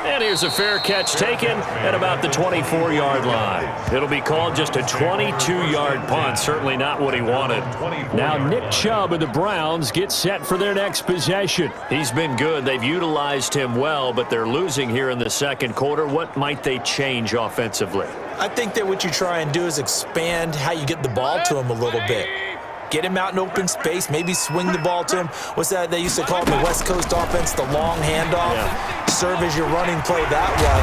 And here's a fair catch taken at about the 24-yard line. It'll be called just a 22-yard punt, certainly not what he wanted. Now Nick Chubb of the Browns gets set for their next possession. He's been good. They've utilized him well, but they're losing here in the 2nd quarter. What might they change offensively? I think that what you try and do is expand how you get the ball to him a little bit. Get him out in open space, maybe swing the ball to him. What's that they used to call it in the West Coast offense, the long handoff? Yeah. Serve as your running play that way,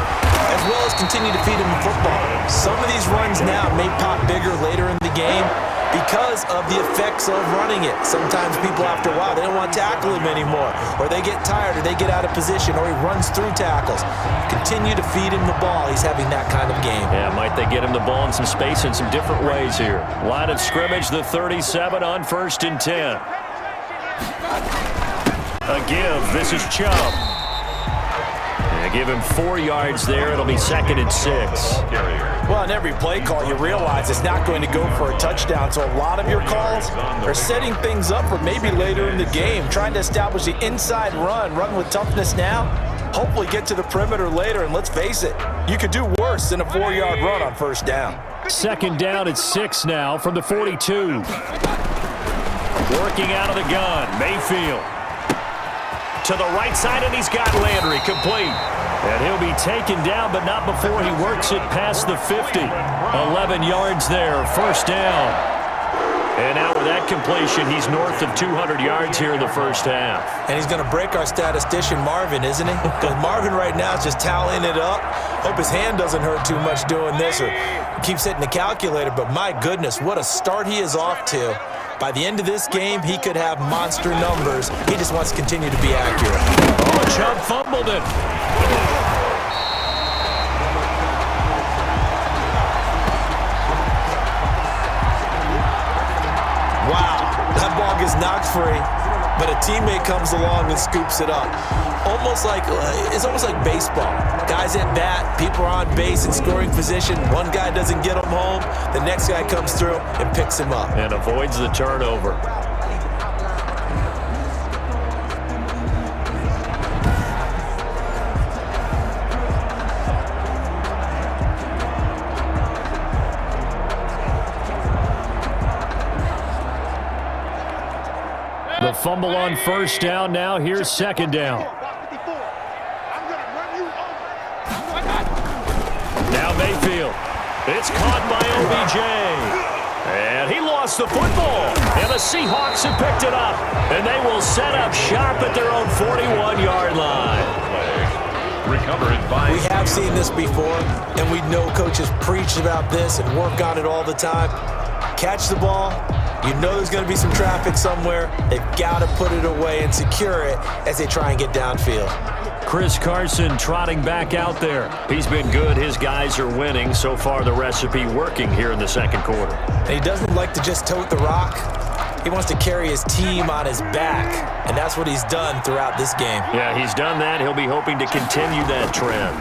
as well as continue to feed him the football. Some of these runs now may pop bigger later in the game, because of the effects of running it. Sometimes people, after a while, they don't want to tackle him anymore, or they get tired, or they get out of position, or he runs through tackles. Continue to feed him the ball. He's having that kind of game. Yeah, might they get him the ball in some space in some different ways here. Line of scrimmage, the 37 on 1st and 10. A give. This is Chubb. Give him 4 yards there. It'll be 2nd and 6. Well, on every play call, you realize it's not going to go for a touchdown. So a lot of your calls are setting things up for maybe later in the game, trying to establish the inside run with toughness now, hopefully get to the perimeter later. And let's face it, you could do worse than a 4-yard run on 1st down. 2nd down at 6 now from the 42. Working out of the gun, Mayfield. To the right side, and he's got Landry complete. And he'll be taken down, but not before he works it past the 50. 11 yards there, 1st down. And now with that completion, he's north of 200 yards here in the 1st half. And he's going to break our statistician, Marvin, isn't he? Because Marvin right now is just tallying it up. Hope his hand doesn't hurt too much doing this or keeps hitting the calculator. But my goodness, what a start he is off to. By the end of this game, he could have monster numbers. He just wants to continue to be accurate. Oh, Chubb fumbled it. Wow, that ball gets knocked free, but a teammate comes along and scoops it up. It's almost like baseball. Guys at bat, people are on base in scoring position. One guy doesn't get him home. The next guy comes through and picks him up. And avoids the turnover. The fumble on 1st down. Now here's 2nd down. Now Mayfield. It's caught by OBJ. And he lost the football. And the Seahawks have picked it up. And they will set up shop at their own 41-yard line. We have seen this before, and we know coaches preach about this and work on it all the time. Catch the ball. You know there's going to be some traffic somewhere. They've got to put it away and secure it as they try and get downfield. Chris Carson trotting back out there. He's been good. His guys are winning. So far, the recipe working here in the 2nd quarter. And he doesn't like to just tote the rock. He wants to carry his team on his back, and that's what he's done throughout this game. Yeah, he's done that. He'll be hoping to continue that trend.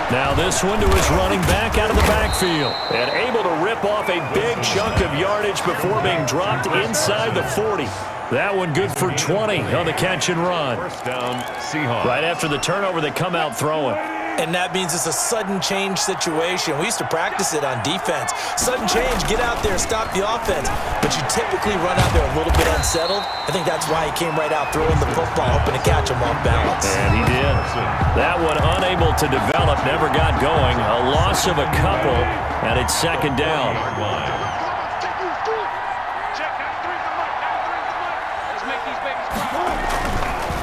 Now this one to his running back out of the backfield. And able to rip off a big chunk of yardage before being dropped inside the 40. That one good for 20 on the catch and run. 1st down, Seahawks. Right after the turnover, they come out throwing. And that means it's a sudden change situation. We used to practice it on defense. Sudden change, get out there, stop the offense. But you typically run out there a little bit unsettled. I think that's why he came right out throwing the football, hoping to catch him off balance. And he did. That one unable to develop, never got going. A loss of a couple, and it's 2nd down.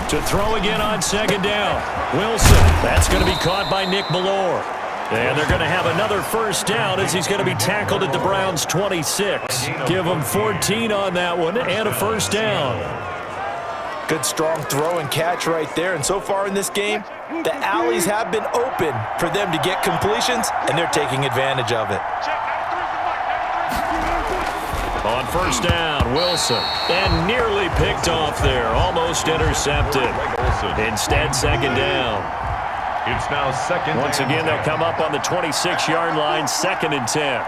To throw again on 2nd down. Wilson. That's going to be caught by Nick Ballore. And they're going to have another 1st down as he's going to be tackled at the Browns' 26. Give him 14 on that one and a 1st down. Good strong throw and catch right there. And so far in this game, the alleys have been open for them to get completions, and they're taking advantage of it. On 1st down, Wilson. And nearly picked off there. Almost intercepted. Instead, 2nd down. It's now 2nd. Once again, they'll come up on the 26-yard line, 2nd and 10.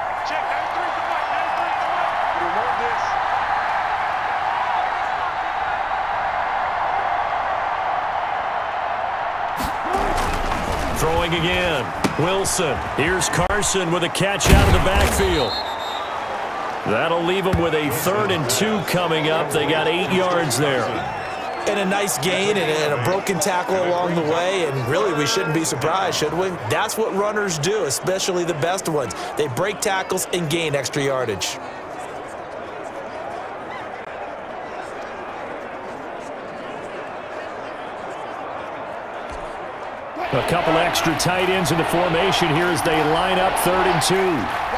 Throwing again. Wilson. Here's Carson with a catch out of the backfield. That'll leave them with a 3rd and 2 coming up. They got 8 yards there. And a nice gain and a broken tackle along the way. And really, we shouldn't be surprised, should we? That's what runners do, especially the best ones. They break tackles and gain extra yardage. A couple extra tight ends in the formation here as they line up 3rd and 2.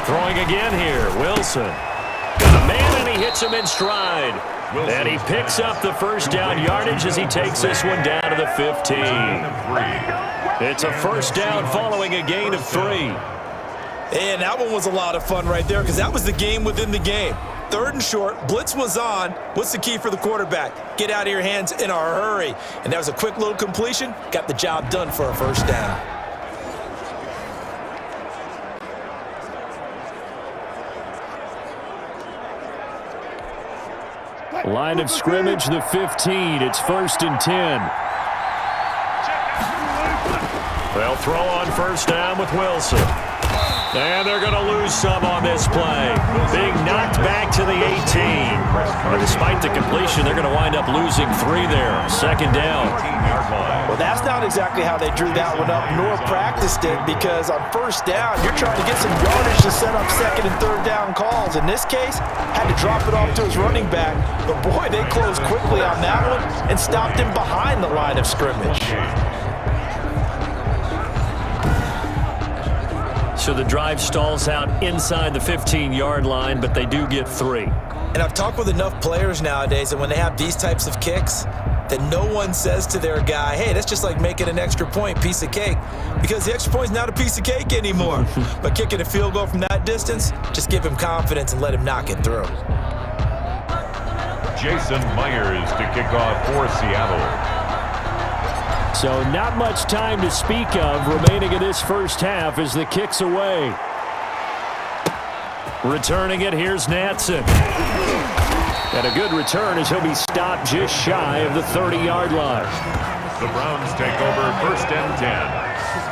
Throwing again here, Wilson. Got a man, and he hits him in stride. And he picks up the first down yardage as he takes this one down to the 15. It's a first down following a gain of 3. And that one was a lot of fun right there because that was the game within the game. 3rd and short, blitz was on. What's the key for the quarterback? Get out of your hands in a hurry. And that was a quick little completion. Got the job done for a first down. Line of scrimmage, the 15. It's 1st and 10. They'll throw on first down with Wilson. And they're going to lose some on this play. Being knocked back to the 18. And despite the completion, they're going to wind up losing 3 there. 2nd down. Well, that's not exactly how they drew that one up, nor practiced it, because on first down, you're trying to get some yardage to set up 2nd and 3rd down calls. In this case, had to drop it off to his running back. But, boy, they closed quickly on that one and stopped him behind the line of scrimmage. So the drive stalls out inside the 15-yard line, but they do get 3. And I've talked with enough players nowadays that when they have these types of kicks, that no one says to their guy, hey, that's just like making an extra point, piece of cake. Because the extra point's not a piece of cake anymore. But kicking a field goal from that distance, just give him confidence and let him knock it through. Jason Myers to kick off for Seattle. So not much time to speak of remaining in this first half as the kick's away. Returning it, here's Natson. And a good return as he'll be stopped just shy of the 30-yard line. The Browns take over 1st and 10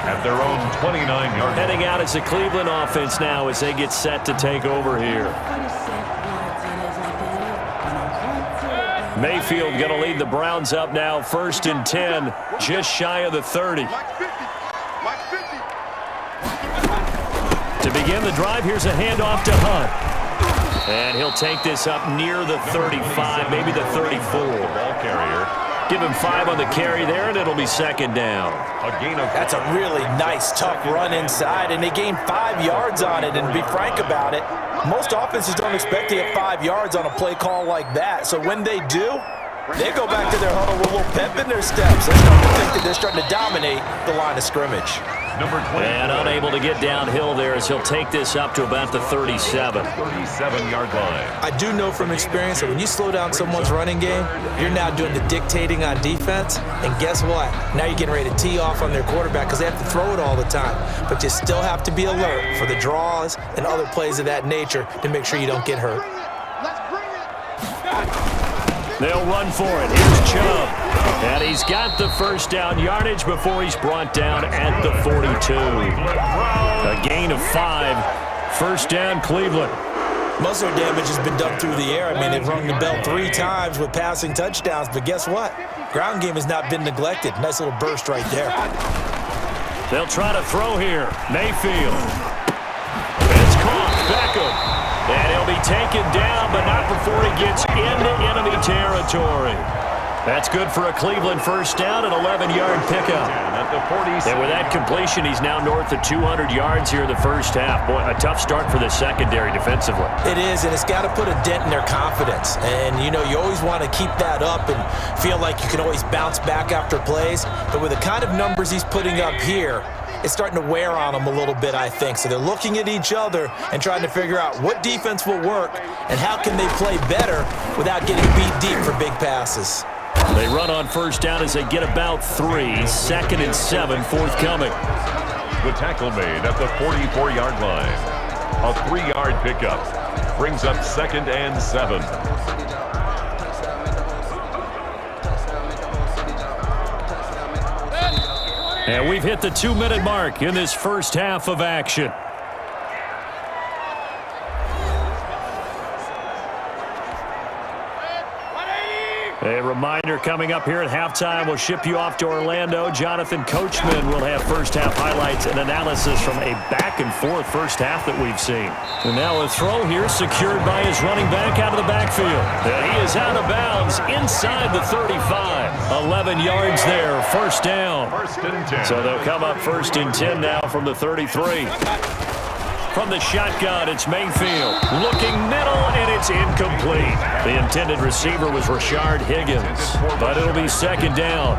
at their own 29-yard line. Heading out as a Cleveland offense now as they get set to take over here. Mayfield going to lead the Browns up now, 1st and 10, just shy of the 30. To begin the drive, here's a handoff to Hunt. And he'll take this up near the 35, maybe the 34. Ball carrier. Give him 5 on the carry there, and it'll be 2nd down. That's a really nice, tough run inside, and they gained 5 yards on it. And to be frank about it, most offenses don't expect to get 5 yards on a play call like that. So when they do, they go back to their huddle with a little pep in their steps. They're starting to think that they're starting to dominate the line of scrimmage. Number 20. And unable to get downhill there as he'll take this up to about the 37. 37-yard line. I do know from experience that when you slow down someone's running game, you're now doing the dictating on defense. And guess what? Now you're getting ready to tee off on their quarterback because they have to throw it all the time. But you still have to be alert for the draws and other plays of that nature to make sure you don't get hurt. They'll run for it. Here's Chubb. And he's got the first down yardage before he's brought down at the 42. A gain of 5. 1st down, Cleveland. Most of their damage has been done through the air. I mean, they've rung the bell 3 times with passing touchdowns. But guess what? Ground game has not been neglected. Nice little burst right there. They'll try to throw here. Mayfield. It's caught. Beckham. And he'll be taken down, but not before he gets into enemy territory. That's good for a Cleveland first down, an 11-yard pickup. And with that completion, he's now north of 200 yards here in the first half. Boy, a tough start for the secondary defensively. It is, and it's got to put a dent in their confidence. And, you know, you always want to keep that up and feel like you can always bounce back after plays. But with the kind of numbers he's putting up here, it's starting to wear on them a little bit, I think. So they're looking at each other and trying to figure out what defense will work and how can they play better without getting beat deep for big passes. They run on first down as they get about 3. 2nd and 7 forthcoming. The tackle made at the 44-yard line. A 3-yard pickup brings up 2nd and 7. And we've hit the 2-minute mark in this first half of action. A reminder coming up here at halftime, we'll ship you off to Orlando. Jonathan Coachman will have first half highlights and analysis from a back-and-forth first half that we've seen. And now a throw here secured by his running back out of the backfield. And he is out of bounds inside the 35. 11 yards there, first down. 1st and 10. So they'll come up 1st and 10 now from the 33. From the shotgun, it's Mayfield. Looking middle, and it's incomplete. The intended receiver was Rashard Higgins, but it'll be second down.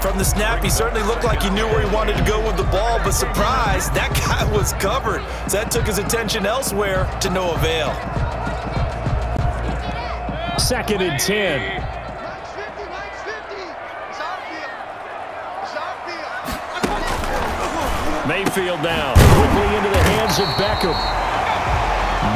From the snap, he certainly looked like he knew where he wanted to go with the ball, but surprise, that guy was covered. So that took his attention elsewhere to no avail. Second and 10. Mayfield now, quickly into the hands of Beckham.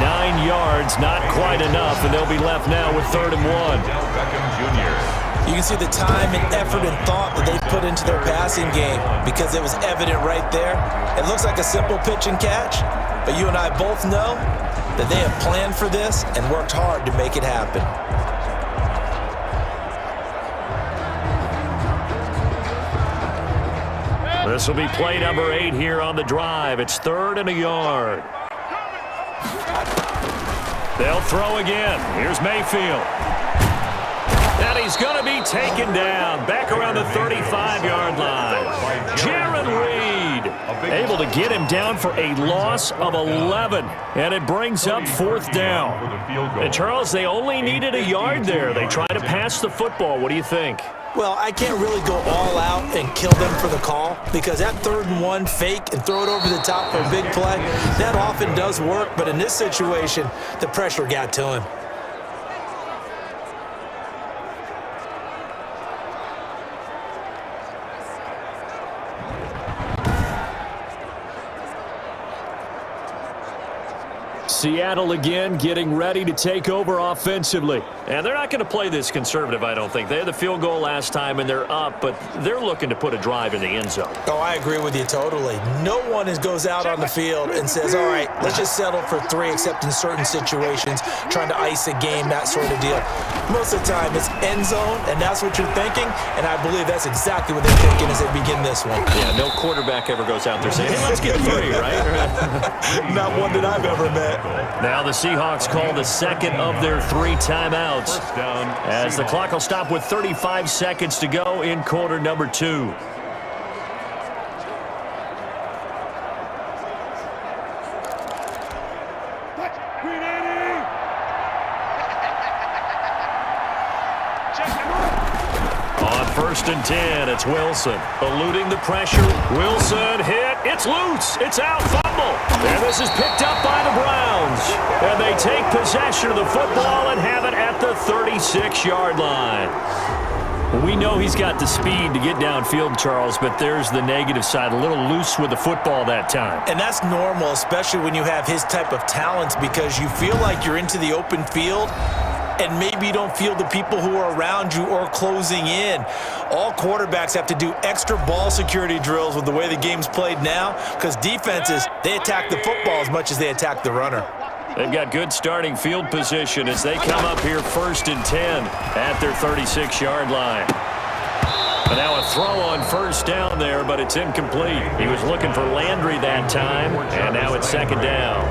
9 yards, not quite enough, and they'll be left now with 3rd and 1. Beckham Jr. You can see the time and effort and thought that they put into their passing game because it was evident right there. It looks like a simple pitch and catch, but you and I both know that they have planned for this and worked hard to make it happen. This will be play number 8 here on the drive. It's 3rd and a yard. They'll throw again. Here's Mayfield. And he's going to be taken down back around the 35-yard line. Jaron Reed able to get him down for a loss of 11. And it brings up 4th down. And Charles, they only needed a yard there. They try to pass the football. What do you think? Well, I can't really go all out and kill them for the call because that 3rd and 1 fake and throw it over the top for a big play, that often does work. But in this situation, the pressure got to him. Seattle again getting ready to take over offensively. And they're not going to play this conservative, I don't think. They had the field goal last time, and they're up, but they're looking to put a drive in the end zone. Oh, I agree with you totally. No one goes out on the field and says, all right, let's just settle for 3, except in certain situations, trying to ice a game, that sort of deal. Most of the time, it's end zone, and that's what you're thinking, and I believe that's exactly what they're thinking as they begin this one. Yeah, no quarterback ever goes out there saying, hey, let's get 3, right? Not one that I've ever met. Now the Seahawks call the second of their 3 timeouts as the clock will stop with 35 seconds to go in quarter number 2. On 1st and 10, it's Wilson eluding the pressure. Wilson hit. It's loose. It's out. Fumble. And this is picked up by the Browns. And they take possession of the football and have it at the 36-yard line. We know he's got the speed to get downfield, Charles, but there's the negative side. A little loose with the football that time. And that's normal, especially when you have his type of talents, because you feel like you're into the open field and maybe you don't feel the people who are around you or closing in. All quarterbacks have to do extra ball security drills with the way the game's played now because defenses, they attack the football as much as they attack the runner. They've got good starting field position as they come up here 1st and 10 at their 36-yard line. And now a throw on 1st down there, but it's incomplete. He was looking for Landry that time, and now it's 2nd down.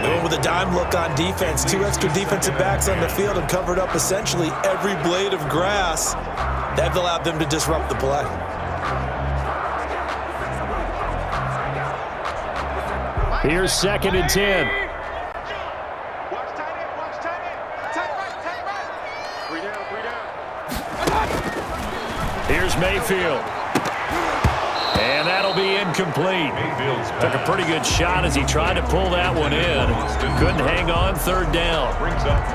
Going with a dime look on defense, 2 extra defensive backs on the field and covered up essentially every blade of grass. That allowed them to disrupt the play. Here's 2nd and 10. Here's Mayfield. And that'll be incomplete. Took a pretty good shot as he tried to pull that one in. Couldn't hang on 3rd down.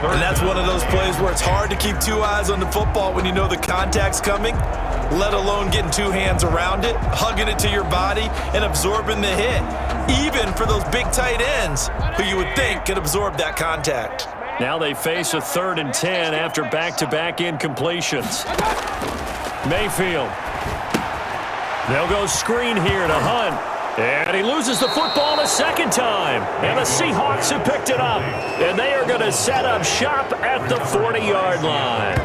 And that's one of those plays where it's hard to keep 2 eyes on the football when you know the contact's coming, let alone getting 2 hands around it, hugging it to your body, and absorbing the hit. Even for those big tight ends who you would think could absorb that contact. Now they face a 3rd and 10 after back-to-back incompletions. Mayfield. They'll go screen here to Hunt. And he loses the football a 2nd time. And the Seahawks have picked it up. And they are going to set up shop at the 40-yard line.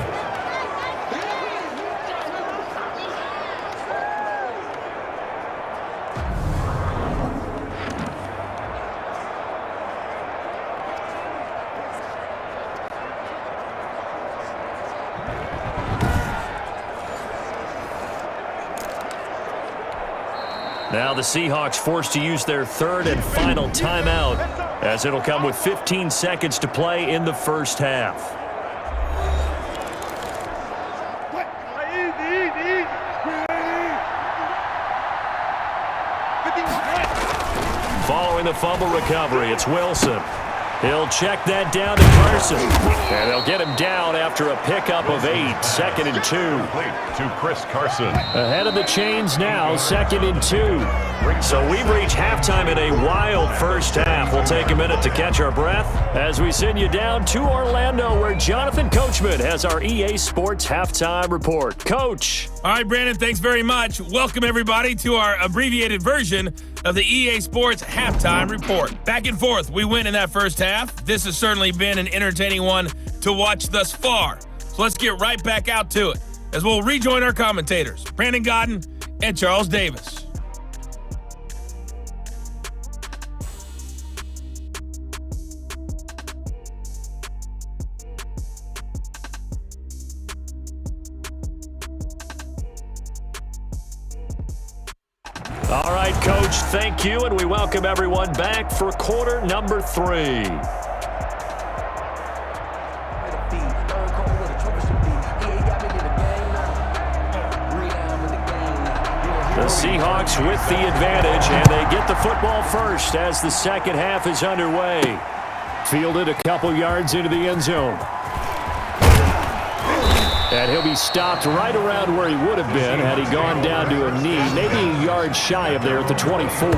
Now the Seahawks forced to use their third and final timeout, as it'll come with 15 seconds to play in the first half. Following the fumble recovery, it's Wilson. He'll check that down to Carson. And they'll get him down after a pickup of 8, 2nd and 2. To Chris Carson. Ahead of the chains now, 2nd and 2. So we've reached halftime in a wild first half. We'll take a minute to catch our breath as we send you down to Orlando, where Jonathan Coachman has our EA Sports Halftime Report. Coach. All right, Brandon, thanks very much. Welcome, everybody, to our abbreviated version of the EA Sports Halftime Report. Back and forth, we win in that first half. This has certainly been an entertaining one to watch thus far. So let's get right back out to it as we'll rejoin our commentators, Brandon Godden and Charles Davis. All right, Coach, thank you, and we welcome everyone back for quarter number 3. The Seahawks with the advantage, and they get the football first as the second half is underway. Fielded a couple yards into the end zone. And he'll be stopped right around where he would have been had he gone down to a knee, maybe a yard shy of there at the 24.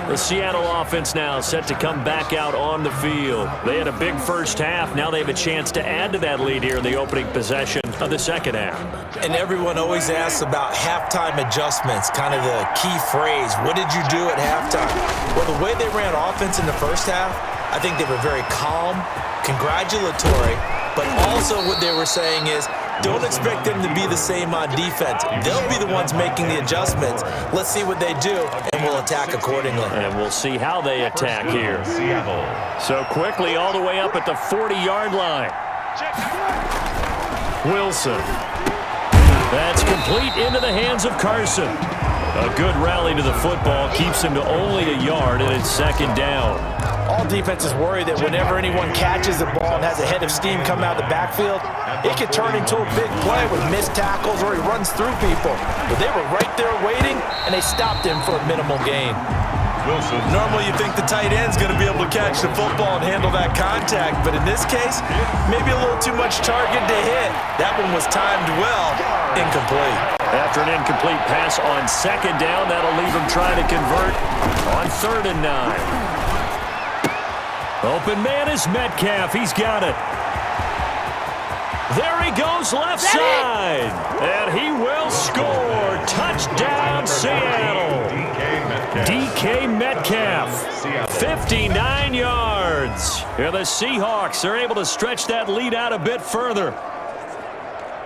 The Seattle offense now set to come back out on the field. They had a big first half. Now they have a chance to add to that lead here in the opening possession of the second half. And everyone always asks about halftime adjustments, kind of the key phrase. What did you do at halftime? Well, the way they ran offense in the first half, I think they were very calm, congratulatory, but also what they were saying is, don't expect them to be the same on defense. They'll be the ones making the adjustments. Let's see what they do, and we'll attack accordingly. And we'll see how they attack here. So quickly all the way up at the 40-yard line. Wilson. That's complete into the hands of Carson. A good rally to the football keeps him to only a yard, and it's second down. All defenses worry that whenever anyone catches the ball and has a head of steam coming out of the backfield, it could turn into a big play with missed tackles or he runs through people. But they were right there waiting, and they stopped him for a minimal gain. Wilson. Normally you think the tight end's going to be able to catch the football and handle that contact, but in this case, maybe a little too much target to hit. That one was timed well, incomplete. After an incomplete pass on second down, that'll leave him trying to convert on 3rd and 9. Open man is Metcalf. He's got it. There he goes left side. And he will score. Touchdown, Seattle. DK Metcalf. 59 yards. And the Seahawks are able to stretch that lead out a bit further.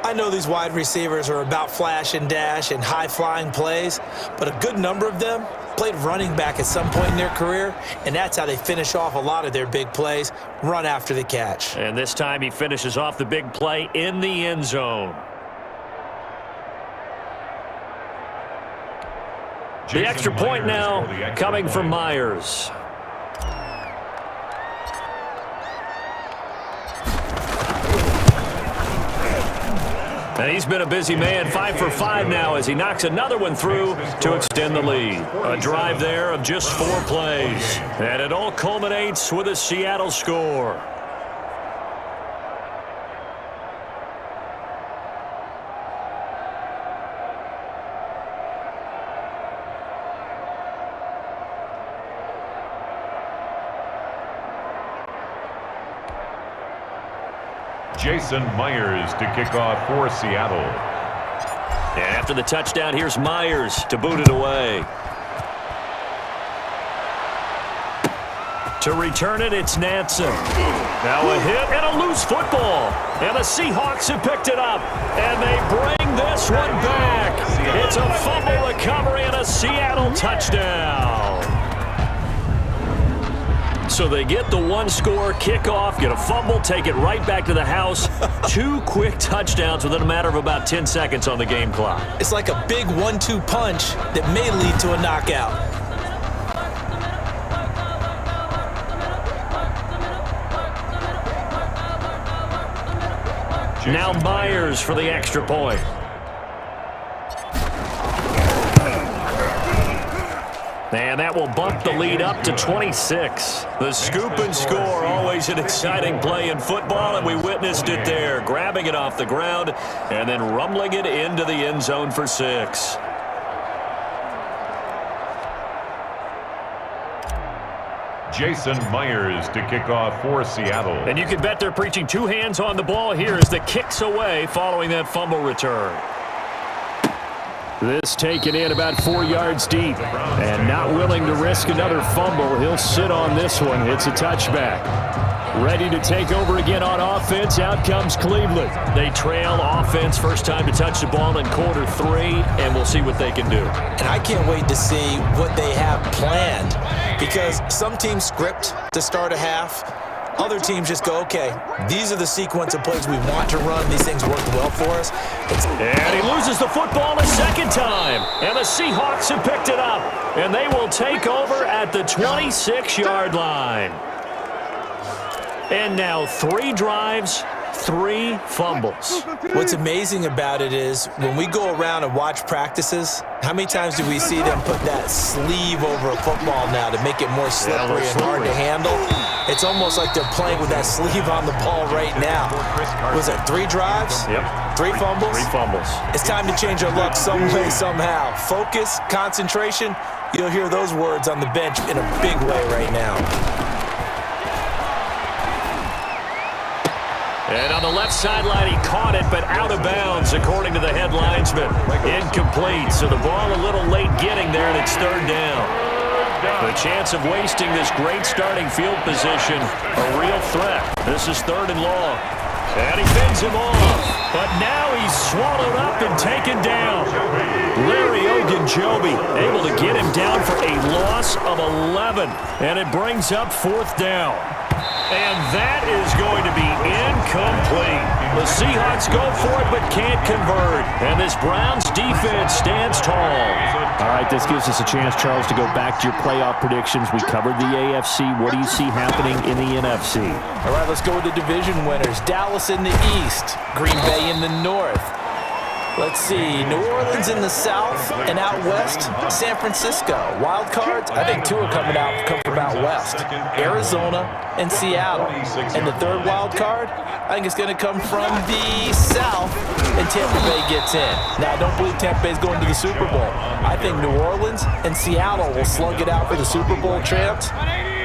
I know these wide receivers are about flash and dash and high-flying plays, but a good number of them played running back at some point in their career, and that's how they finish off a lot of their big plays, run after the catch. And this time he finishes off the big play in the end zone. The extra point now coming from Myers. And he's been a busy man, 5 for 5 now as he knocks another one through to extend the lead. A drive there of just 4 plays. And it all culminates with a Seattle score. Jason Myers to kick off for Seattle. And after the touchdown, here's Myers to boot it away. To return it, it's Nansen. Now a hit and a loose football. And the Seahawks have picked it up. And they bring this one back. It's a fumble recovery and a Seattle touchdown. So they get the one-score kickoff, get a fumble, take it right back to the house. 2 quick touchdowns within a matter of about 10 seconds on the game clock. It's like a big 1-2 punch that may lead to a knockout. Now Myers for the extra point. And that will bump the lead up to 26. The scoop and score, always an exciting play in football, and we witnessed it there. Grabbing it off the ground and then rumbling it into the end zone for 6. Jason Myers to kick off for Seattle. And you can bet they're preaching 2 hands on the ball here as the kick's away following that fumble return. This taken in about 4 yards deep. And not willing to risk another fumble. He'll sit on this one. It's a touchback. Ready to take over again on offense. Out comes Cleveland. They trail offense. First time to touch the ball in quarter 3. And we'll see what they can do. And I can't wait to see what they have planned. Because some teams script to start a half. Other teams just go, okay, these are the sequence of plays we want to run. These things worked well for us. And he loses the football a second time. And the Seahawks have picked it up. And they will take over at the 26-yard line. And now 3 drives, 3 fumbles. What's amazing about it is when we go around and watch practices, how many times do we see them put that sleeve over a football now to make it more slippery and hard to handle? It's almost like they're playing with that sleeve on the ball right now. Was it 3 drives? Yep. 3 fumbles? 3 fumbles. It's time to change our luck some way, somehow. Focus, concentration, you'll hear those words on the bench in a big way right now. And on the left sideline, he caught it, but out of bounds, according to the head linesman. Incomplete, so the ball a little late getting there, and it's 3rd down. The chance of wasting this great starting field position, a real threat. This is 3rd and long. And he fends him off, but now he's swallowed up and taken down. Larry Ogunjobi able to get him down for a loss of 11, and it brings up 4th down. And that is going to be incomplete. The Seahawks go for it but can't convert. And this Browns defense stands tall. All right, this gives us a chance, Charles, to go back to your playoff predictions. We covered the AFC. What do you see happening in the NFC? All right, let's go with the division winners. Dallas in the East, Green Bay in the North. Let's see, New Orleans in the South, and out West, San Francisco. Wild cards, I think 2 are come from out West. Arizona and Seattle. And the 3rd wild card, I think it's going to come from the South, and Tampa Bay gets in. Now, I don't believe Tampa Bay's going to the Super Bowl. I think New Orleans and Seattle will slug it out for the Super Bowl champs.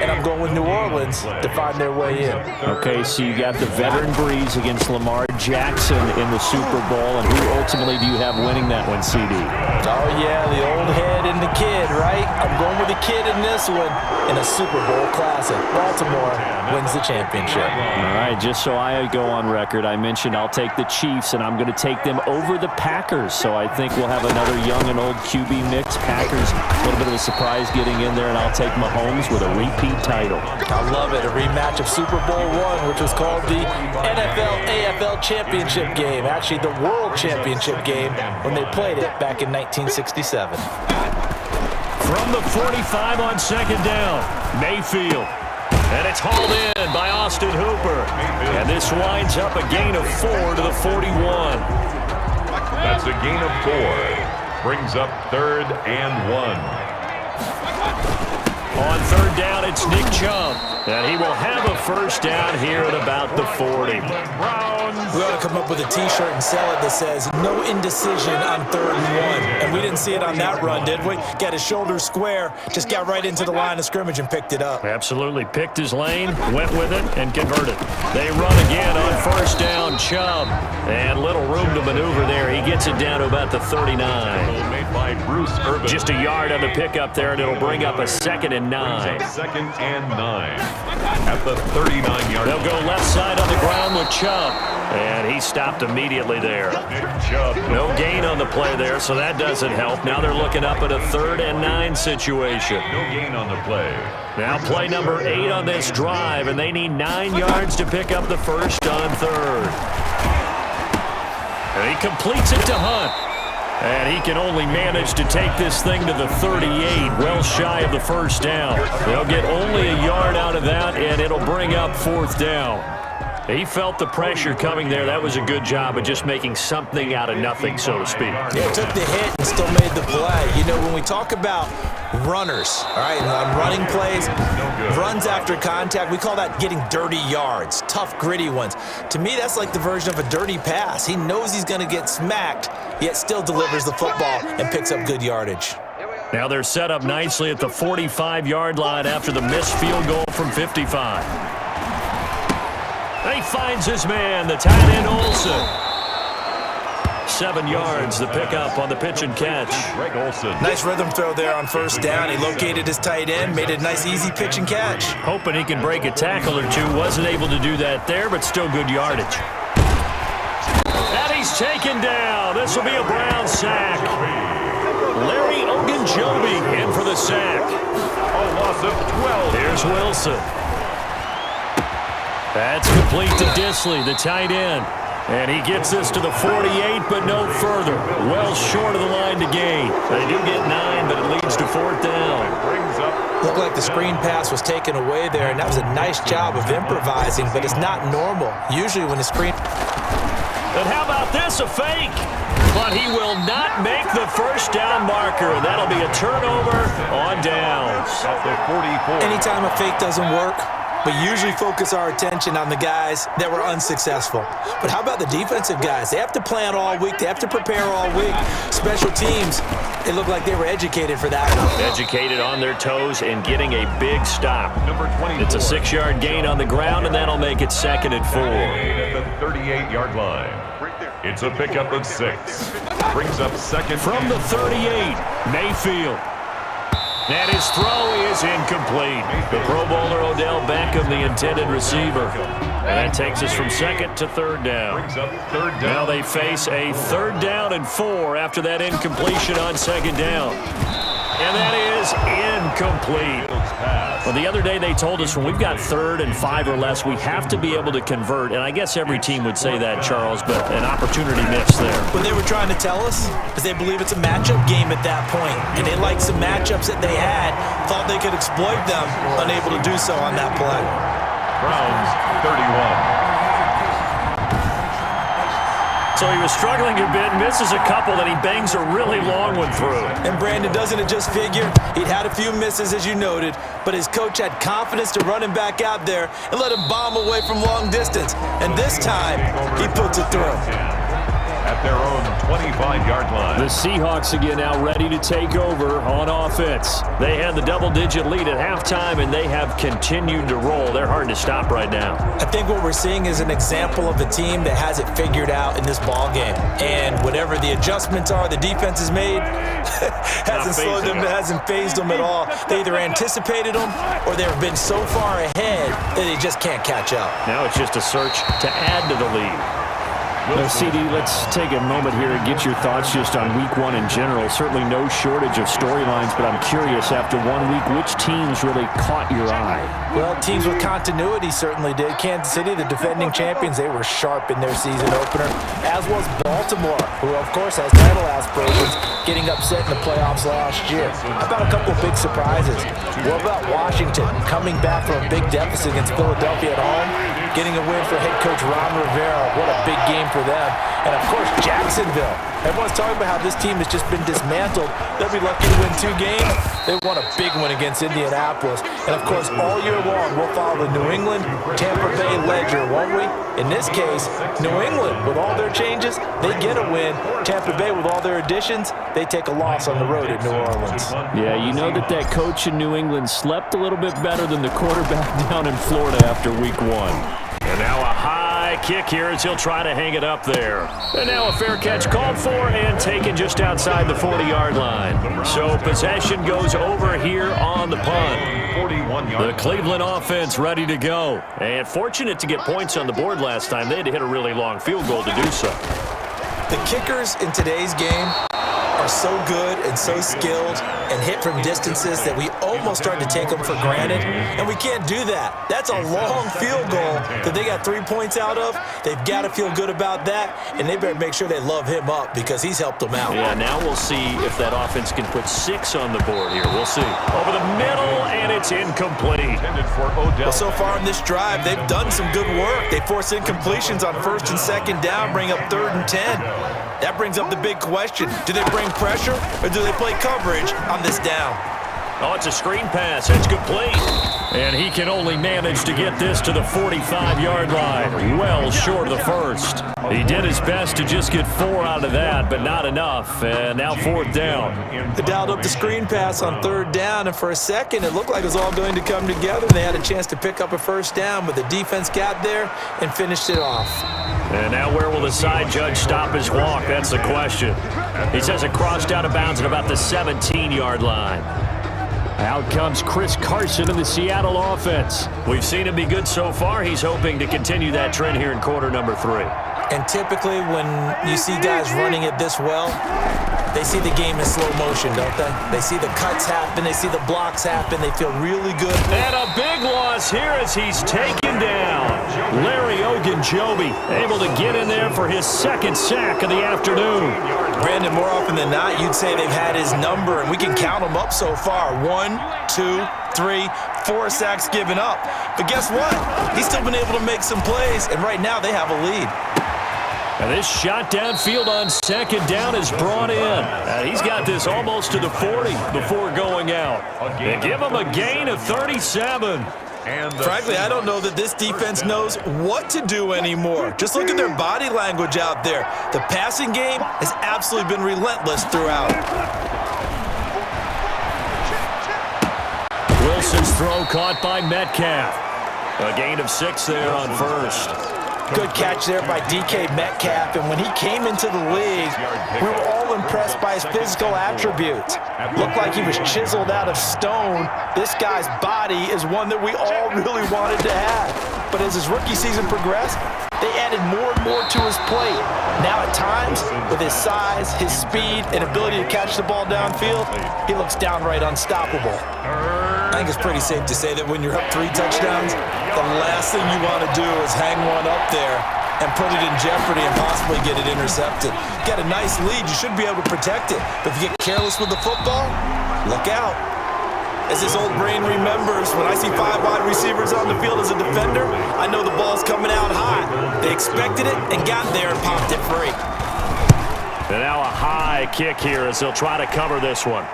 And I'm going with New Orleans to find their way in. Okay, so you got the veteran Breeze against Lamar Jackson in the Super Bowl. And who ultimately do you have winning that one, CD? Oh, yeah, the old head and the kid, right? I'm going with the kid in this one in a Super Bowl classic. Baltimore wins the championship. All right, just so I go on record, I mentioned I'll take the Chiefs, and I'm going to take them over the Packers. So I think we'll have another young and old QB mix. Packers, a little bit of a surprise getting in there, and I'll take Mahomes with a repeat title. I love it. A rematch of Super Bowl I, which was called the NFL-AFL Championship game. Actually, the World Championship game when they played it back in 1967. From the 45 on 2nd down, Mayfield. And it's hauled in by Austin Hooper. And this winds up a gain of 4 to the 41. That's a gain of 4. Brings up 3rd and 1. On 3rd down, it's Nick Chubb. And he will have a 1st down here at about the 40. We ought to come up with a T-shirt and sell it that says, no indecision on 3rd and 1. And we didn't see it on that run, did we? Got his shoulders square, just got right into the line of scrimmage and picked it up. Absolutely. Picked his lane, went with it, and converted. They run again on 1st down, Chubb. And little room to maneuver there. He gets it down to about the 39. Made by Bruce Irvin. Just a yard on the pickup there, and it'll bring up a 2nd and 9. 2nd and 9. At the 39-yard line. They'll go left side on the ground with Chubb. And he stopped immediately there. No gain on the play there, so that doesn't help. Now they're looking up at a 3rd and 9 situation. No gain on the play. Now play number 8 on this drive, and they need 9 yards to pick up the first on 3rd. And he completes it to Hunt. And he can only manage to take this thing to the 38, well shy of the first down. They'll get only a yard out of that, and it'll bring up 4th down. He felt the pressure coming there. That was a good job of just making something out of nothing, so to speak. Yeah, took the hit and still made the play. You know, when we talk about runners, all right, on running plays, runs after contact, we call that getting dirty yards, tough, gritty ones. To me, that's like the version of a dirty pass. He knows he's going to get smacked, yet still delivers the football and picks up good yardage. Now they're set up nicely at the 45-yard line after the missed field goal from 55. He finds his man, the tight end Olsen. 7 yards, the pickup on the pitch and catch. Nice rhythm throw there on 1st down. He located his tight end, made it a nice, easy pitch and catch. Hoping he can break a tackle or two. Wasn't able to do that there, but still good yardage. And he's taken down. This will be a Brown sack. Larry Ogunjobi in for the sack. A loss of 12. Here's Wilson. That's complete to Disley, the tight end. And he gets this to the 48, but no further. Well short of the line to gain. They do get 9, but it leads to 4th down. Looked like the screen pass was taken away there, and that was a nice job of improvising, but it's not normal. Usually when the screen... And how about this, a fake? But he will not make the first down marker. That'll be a turnover on downs. Anytime a fake doesn't work, we usually focus our attention on the guys that were unsuccessful. But how about the defensive guys? They have to plan all week. They have to prepare all week. Special teams, it looked like they were educated for that one. Educated on their toes and getting a big stop. It's a 6-yard gain on the ground, and that'll make it 2nd and 4. At the 38-yard line. It's a pickup of 6. Brings up 2nd. From the 38, Mayfield. And his throw is incomplete. The Pro Bowler Odell Beckham, the intended receiver. And that takes us from 2nd to 3rd down. Now they face a 3rd down and 4 after that incompletion on 2nd down. And that is incomplete. Well, the other day they told us when we've got 3rd and 5 or less, we have to be able to convert. And I guess every team would say that, Charles, but an opportunity missed there. What they were trying to tell us is they believe it's a matchup game at that point. And they liked some matchups that they had, thought they could exploit them, unable to do so on that play. Browns, 31. So he was struggling a bit, misses a couple, then he bangs a really long one through. And Brandon, doesn't it just figure? He'd had a few misses, as you noted, but his coach had confidence to run him back out there and let him bomb away from long distance. And this time, he puts it through. At their own 25-yard line. The Seahawks again now ready to take over on offense. They had the double-digit lead at halftime, and they have continued to roll. They're hard to stop right now. I think what we're seeing is an example of a team that has it figured out in this ballgame. And whatever the adjustments are the defense has made, hasn't slowed them, hasn't phased them at all. They either anticipated them or they've been so far ahead that they just can't catch up. Now it's just a search to add to the lead. Now, CD, let's take a moment here and get your thoughts just on Week 1 in general. Certainly no shortage of storylines, but I'm curious, after 1 week, which teams really caught your eye? Well, teams with continuity certainly did. Kansas City, the defending champions, they were sharp in their season opener, as was Baltimore, who, of course, has title aspirations, getting upset in the playoffs last year. How about a couple of big surprises? What about Washington, coming back from a big deficit against Philadelphia at home, getting a win for head coach Ron Rivera? What a big game for them. And, of course, Jacksonville. Everyone's talking about how this team has just been dismantled. They'll be lucky to win 2 games. They won a big one against Indianapolis. And, of course, all year long, we'll follow the New England, Tampa Bay ledger, won't we? In this case, New England, with all their changes, they get a win. Tampa Bay, with all their additions, they take a loss on the road at New Orleans. Yeah, you know that coach in New England slept a little bit better than the quarterback down in Florida after Week 1. And now a high kick here as he'll try to hang it up there. And now a fair catch called for and taken just outside the 40-yard line. So possession goes over here on the punt. The Cleveland offense ready to go. And fortunate to get points on the board last time. They had to hit a really long field goal to do so. The kickers in today's game are so good and so skilled and hit from distances that we almost start to take them for granted, and we can't do that. That's a long field goal that they got 3 points out of. They've got to feel good about that, and they better make sure they love him up because he's helped them out. Yeah, now we'll see if that offense can put 6 on the board here. We'll see. Over the middle, and it's incomplete. Well, so far in this drive, they've done some good work. They force incompletions on 1st and 2nd down, bring up 3rd and 10. That brings up the big question. Do they bring pressure or do they play coverage on this down? Oh, it's a screen pass. It's complete. And he can only manage to get this to the 45-yard line. Well short of the first. He did his best to just get 4 out of that, but not enough. And now 4th down. They dialed up the screen pass on 3rd down, and for a second it looked like it was all going to come together. They had a chance to pick up a 1st down, but the defense got there and finished it off. And now where will the side judge stop his walk? That's the question. He says it crossed out of bounds at about the 17-yard line. Out comes Chris Carson in the Seattle offense. We've seen him be good so far. He's hoping to continue that trend here in quarter number 3. And typically when you see guys running it this well, they see the game in slow motion, don't they? They see the cuts happen. They see the blocks happen. They feel really good. And a big loss here as he's taken down. Larry Ogunjobi able to get in there for his 2nd sack of the afternoon. Brandon, more often than not, you'd say they've had his number, and we can count them up so far. 1, 2, 3, 4 sacks given up. But guess what? He's still been able to make some plays, and right now they have a lead. And this shot downfield on 2nd down is brought in. And he's got this almost to the 40 before going out. And give him a gain of 37. Frankly, I don't know that this defense knows what to do anymore. Just look at their body language out there. The passing game has absolutely been relentless throughout. Wilson's throw caught by Metcalf. A gain of 6 there on 1st. Good catch there by DK Metcalf, and when he came into the league, we were all impressed by his physical attributes. Looked like he was chiseled out of stone. This guy's body is one that we all really wanted to have. But as his rookie season progressed, they added more and more to his plate. Now at times, with his size, his speed, and ability to catch the ball downfield, he looks downright unstoppable. I think it's pretty safe to say that when you're up 3 touchdowns, the last thing you want to do is hang one up there and put it in jeopardy and possibly get it intercepted. Got a nice lead, you should be able to protect it. But if you get careless with the football, look out. As his old brain remembers, when I see 5 wide receivers on the field as a defender, I know the ball's coming out high. They expected it and got there and popped it free. And now a high kick here as they'll try to cover this one.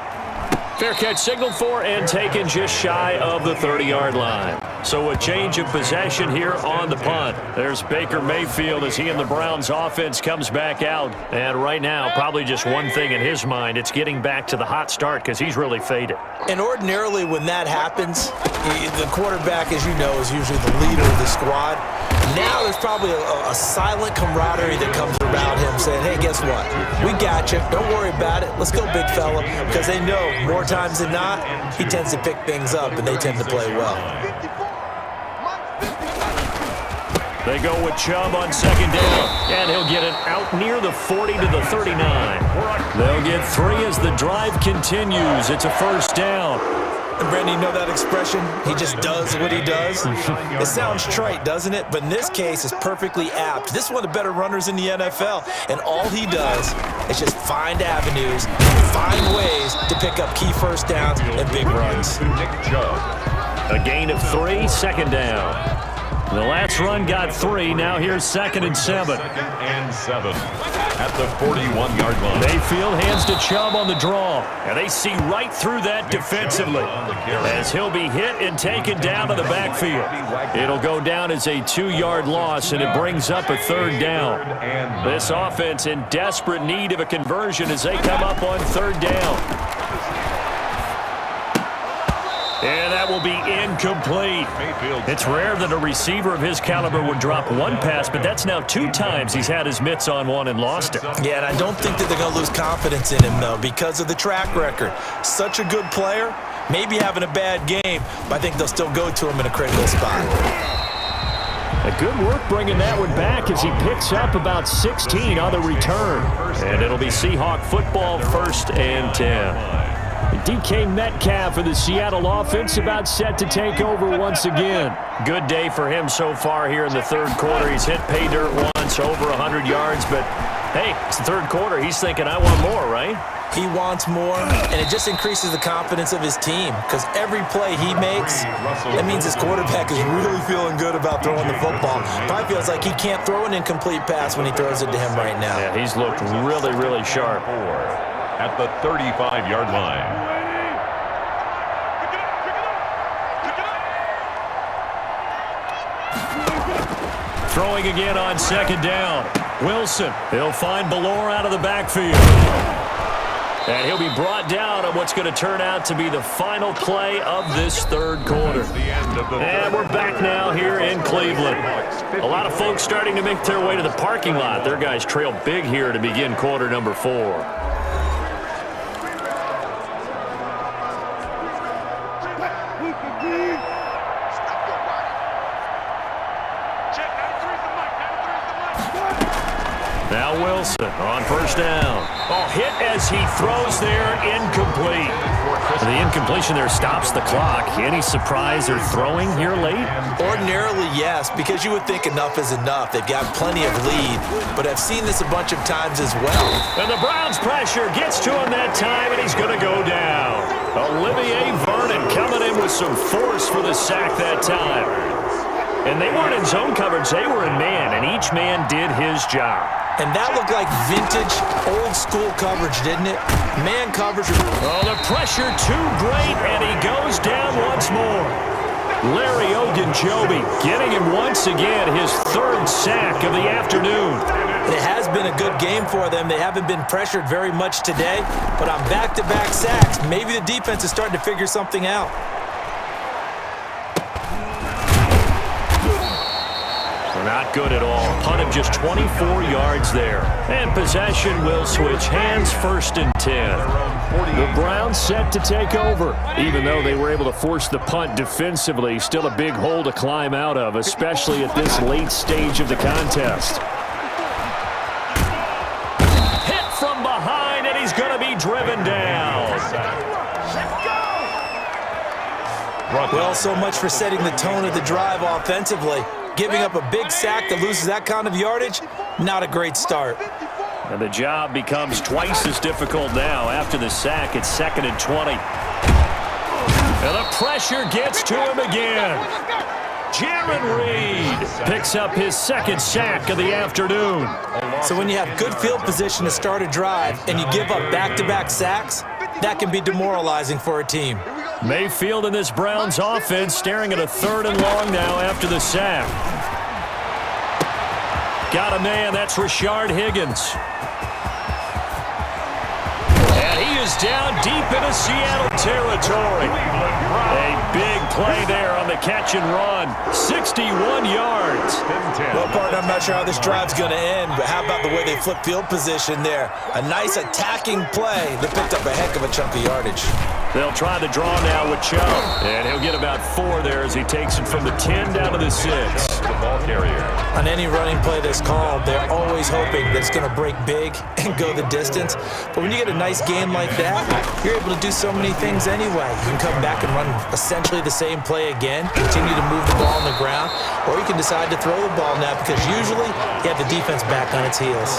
Fair catch signaled for and taken just shy of the 30-yard line. So a change of possession here on the punt. There's Baker Mayfield as he and the Browns offense comes back out. And right now, probably just one thing in his mind, it's getting back to the hot start because he's really faded. And ordinarily when that happens, the quarterback, as you know, is usually the leader of the squad. Now there's probably a silent camaraderie that comes around him saying, hey, guess what? We got you. Don't worry about it. Let's go, big fella. Because they know more times than not, he tends to pick things up, and they tend to play well. They go with Chubb on 2nd down, and he'll get it out near the 40 to the 39. They'll get 3 as the drive continues. It's a 1st down. And Brandon, you know that expression? He just does what he does? It sounds trite, doesn't it? But in this case, it's perfectly apt. This is one of the better runners in the NFL, and all he does is just find avenues, find ways to pick up key 1st downs and big runs. A gain of 3, 2nd down. The last run got 3. Now here's 2nd and 7. 2nd and 7 at the 41-yard line. Mayfield hands to Chubb on the draw. And they see right through that defensively as he'll be hit and taken down to the backfield. It'll go down as a 2-yard loss, and it brings up a 3rd down. This offense in desperate need of a conversion as they come up on 3rd down. And that will be incomplete. It's rare that a receiver of his caliber would drop one pass, but that's now 2 times he's had his mitts on one and lost it. Yeah, and I don't think that they're going to lose confidence in him, though, because of the track record. Such a good player, maybe having a bad game, but I think they'll still go to him in a critical spot. A good work bringing that one back as he picks up about 16 on the return. And it'll be Seahawk football, 1st and 10. DK Metcalf for the Seattle offense about set to take over once again. Good day for him so far here in the 3rd quarter. He's hit pay dirt once, over 100 yards, but hey, it's the 3rd quarter. He's thinking, I want more, right? He wants more, and it just increases the confidence of his team because every play he makes, that means his quarterback is really feeling good about throwing the football. Probably feels like he can't throw an incomplete pass when he throws it to him right now. Yeah, he's looked really, really sharp. At the 35-yard line. Throwing again on 2nd down. Wilson, he'll find Ballore out of the backfield. And he'll be brought down on what's going to turn out to be the final play of this 3rd quarter. And we're back now here in Cleveland. A lot of folks starting to make their way to the parking lot. Their guys trail big here to begin quarter number 4. Now Wilson on 1st down. Oh, hit as he throws there, incomplete. The incompletion there stops the clock. Any surprise they're throwing here late? Ordinarily, yes, because you would think enough is enough. They've got plenty of lead, but I've seen this a bunch of times as well. And the Browns' pressure gets to him that time, and he's going to go down. Olivier Vernon coming in with some force for the sack that time. And they weren't in zone coverage. They were in man, and each man did his job. And that looked like vintage, old-school coverage, didn't it? Man coverage. Oh, the pressure too great, and he goes down once more. Larry Ogunjobi getting him once again, his 3rd sack of the afternoon. It has been a good game for them. They haven't been pressured very much today, but on back-to-back sacks, maybe the defense is starting to figure something out. Not good at all. Punt of just 24 yards there. And possession will switch hands, 1st and 10. The Browns set to take over. Even though they were able to force the punt defensively, still a big hole to climb out of, especially at this late stage of the contest. Hit from behind, and he's going to be driven down. Well, so much for setting the tone of the drive offensively. Giving up a big sack that loses that kind of yardage, not a great start. And the job becomes twice as difficult now. After the sack, it's 2nd and 20. And the pressure gets to him again. Jaron Reed picks up his 2nd sack of the afternoon. So when you have good field position to start a drive and you give up back-to-back sacks, that can be demoralizing for a team. Mayfield in this Browns offense staring at a 3rd and long now after the sack. Got a man, that's Rashard Higgins. And he is down deep into Seattle territory. A big play there on the catch and run. 61 yards. Well, partner, I'm not sure how this drive's going to end, but how about the way they flip field position there? A nice attacking play that picked up a heck of a chunk of yardage. They'll try the draw now with Chubb. And he'll get about 4 there as he takes it from the 10 down to the 6. The ball carrier. On any running play that's called, they're always hoping that it's going to break big and go the distance. But when you get a nice game like that, you're able to do so many things anyway. You can come back and run essentially the same play again, continue to move the ball on the ground, or you can decide to throw the ball now because usually you have the defense back on its heels.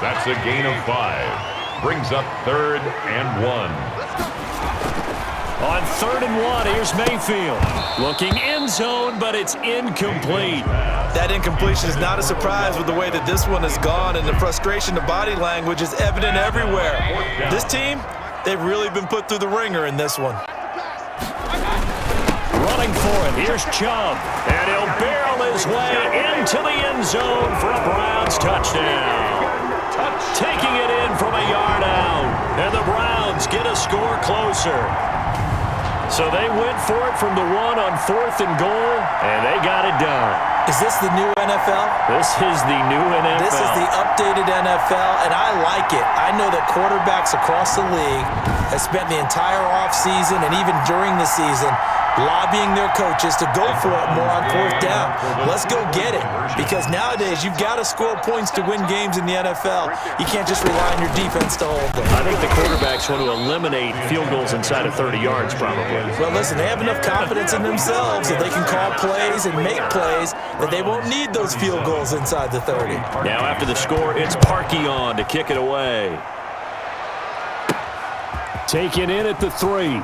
That's a gain of 5. Brings up 3rd and 1. On 3rd and 1, here's Mayfield. Looking end zone, but it's incomplete. That incompletion is not a surprise with the way that this one has gone, and the frustration of body language is evident everywhere. This team, they've really been put through the ringer in this one. Running for it, here's Chubb. And he'll barrel his way into the end zone for a Browns touchdown. Taking it in from a yard out. And the Browns get a score closer. So they went for it from the 1 on 4th and goal, and they got it done. Is this the new NFL? This is the new NFL. This is the updated NFL, and I like it. I know that quarterbacks across the league have spent the entire offseason and even during the season lobbying their coaches to go for it more on 4th down. Let's go get it. Because nowadays, you've got to score points to win games in the NFL. You can't just rely on your defense to hold them. I think the quarterbacks want to eliminate field goals inside of 30 yards, probably. Well, listen, they have enough confidence in themselves that they can call plays and make plays that they won't need those field goals inside the 30. Now after the score, it's Parkey on to kick it away. Taken in at the 3.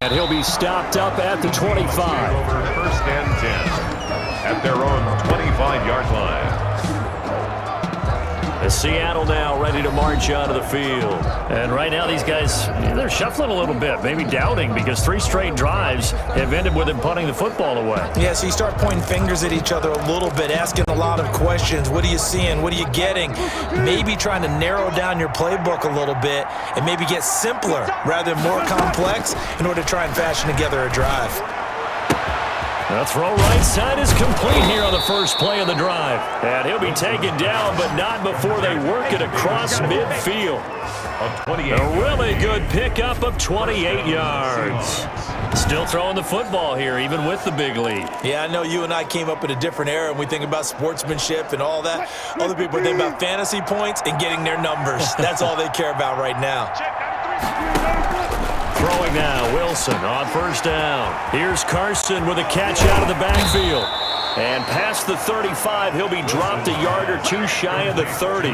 And he'll be stopped up at the 25. Over 1st and 10 at their own 25-yard line. Seattle now ready to march onto the field. And right now these guys, they're shuffling a little bit, maybe doubting, because 3 straight drives have ended with them punting the football away. Yeah, so you start pointing fingers at each other a little bit, asking a lot of questions. What are you seeing? What are you getting? Maybe trying to narrow down your playbook a little bit and maybe get simpler rather than more complex in order to try and fashion together a drive. The throw right side is complete here on the first play of the drive. And he'll be taken down, but not before they work it across midfield. A really good pickup of 28 yards. Still throwing the football here, even with the big lead. Yeah, I know you and I came up in a different era, and we think about sportsmanship and all that. Other people think about fantasy points and getting their numbers. That's all they care about right now. Throwing now, Wilson on 1st down. Here's Carson with a catch out of the backfield. And past the 35, he'll be dropped a yard or 2 shy of the 30.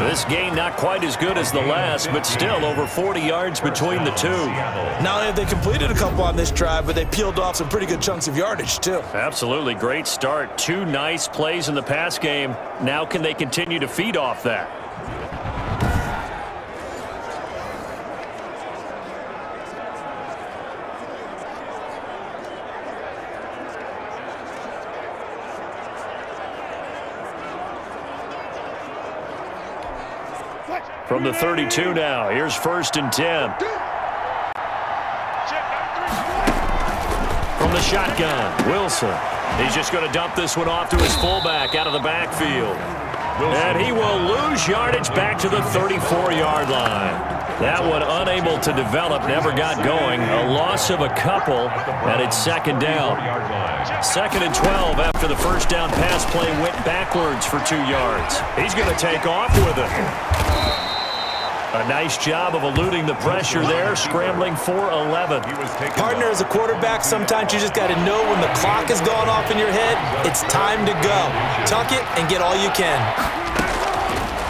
This game not quite as good as the last, but still over 40 yards between the two. Not only have they completed a couple on this drive, but they peeled off some pretty good chunks of yardage, too. Absolutely. Great start. 2 nice plays in the pass game. Now can they continue to feed off that? From the 32 now, here's 1st and 10. From the shotgun, Wilson. He's just going to dump this one off to his fullback out of the backfield. And he will lose yardage back to the 34-yard line. That one unable to develop, never got going. A loss of a couple, and it's 2nd down. 2nd and 12 after the 1st down pass play went backwards for 2 yards. He's going to take off with it. A nice job of eluding the pressure there, scrambling for 11. Partner, as a quarterback, sometimes you just got to know when the clock has gone off in your head, it's time to go. Tuck it and get all you can.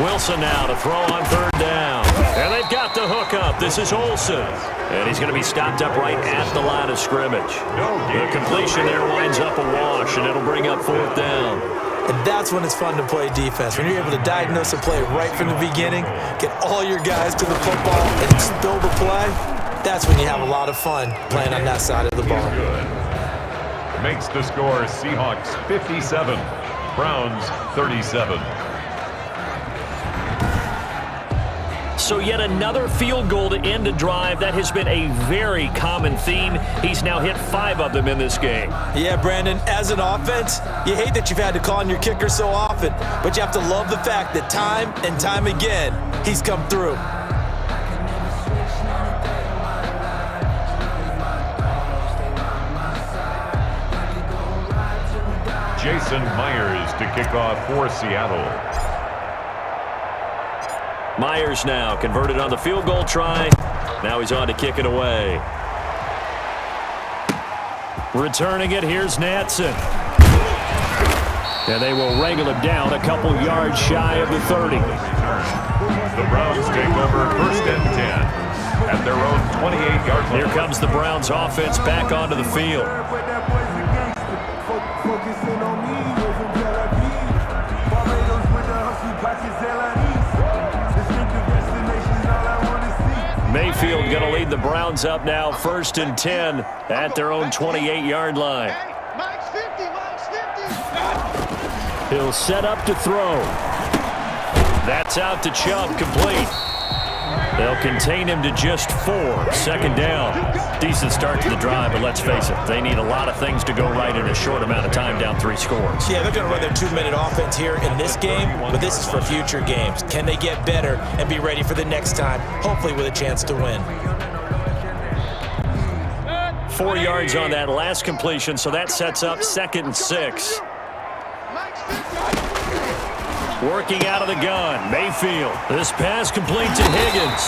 Wilson now to throw on 3rd down. And they've got the hook up. This is Olsen. And he's going to be stopped up right at the line of scrimmage. The completion there winds up a wash, and it'll bring up 4th down. And that's when it's fun to play defense. When you're able to diagnose a play right from the beginning, get all your guys to the football, and spill the play, that's when you have a lot of fun playing on that side of the ball. Makes the score Seahawks 57, Browns 37. So yet another field goal to end a drive. That has been a very common theme. He's now hit 5 of them in this game. Yeah, Brandon, as an offense, you hate that you've had to call on your kicker so often, but you have to love the fact that time and time again, he's come through. Jason Myers to kick off for Seattle. Myers now converted on the field goal try. Now he's on to kick it away. Returning it, here's Natson. And they will wrangle him down a couple yards shy of the 30. The Browns take over 1st and 10 at their own 28-yard line. Here comes the Browns offense back onto the field. Mayfield going to lead the Browns up now, 1st and 10 at their own 28-yard line. He'll set up to throw. That's out to Chubb, complete. They'll contain him to just 4. 2nd down. Decent start to the drive, but let's face it, they need a lot of things to go right in a short amount of time, down 3 scores. Yeah, they're going to run their 2-minute offense here in this game, but this is for future games. Can they get better and be ready for the next time, hopefully with a chance to win? 4 yards on that last completion, so that sets up 2nd and 6. Working out of the gun, Mayfield. This pass complete to Higgins.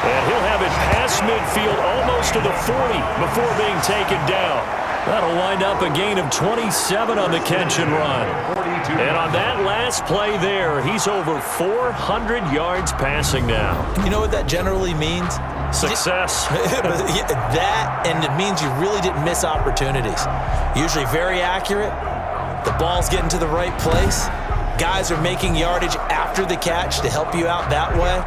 And he'll have it past midfield almost to the 40 before being taken down. That'll wind up a gain of 27 on the catch and run. And on that last play there, he's over 400 yards passing now. You know what that generally means? Success. That, and it means you really didn't miss opportunities. Usually very accurate. The ball's getting to the right place. Guys are making yardage after the catch to help you out that way.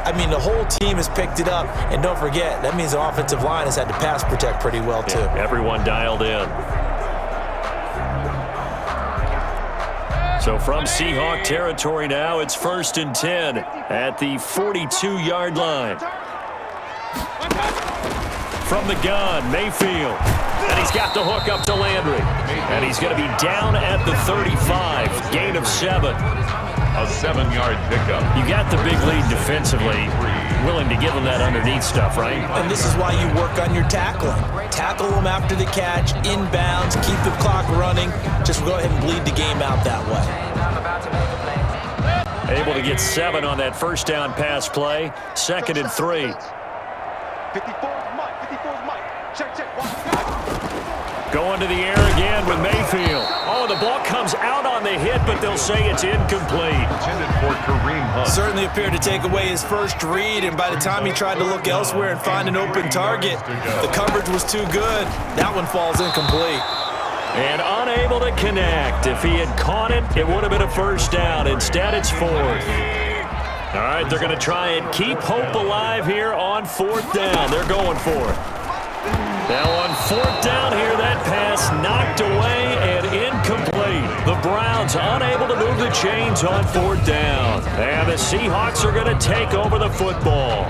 I mean, the whole team has picked it up. And don't forget, that means the offensive line has had to pass protect pretty well, too. Yeah, everyone dialed in. So from Seahawk territory now, it's 1st and 10 at the 42-yard line. From the gun, Mayfield. And he's got the hook up to Landry. And he's going to be down at the 35. Gain of 7. A 7-yard pickup. You got the big lead defensively. Willing to give them that underneath stuff, right? And this is why you work on your tackling. Tackle them after the catch, inbounds, keep the clock running. Just go ahead and bleed the game out that way. Able to get 7 on that 1st down pass play. 2nd and 3. 54's Mike. 54's Mike. Check. Going to the air again with Mayfield. Oh, the ball comes out on the hit, but they'll say it's incomplete. Intended for Kareem Hunt. Certainly appeared to take away his first read, and by the time he tried to look elsewhere and find an open target, the coverage was too good. That one falls incomplete. And unable to connect. If he had caught it, it would have been a 1st down. Instead, it's 4th. All right, they're going to try and keep hope alive here on 4th down. They're going for it. Now on 4th down here, that pass knocked away and incomplete. The Browns unable to move the chains on 4th down. And the Seahawks are going to take over the football.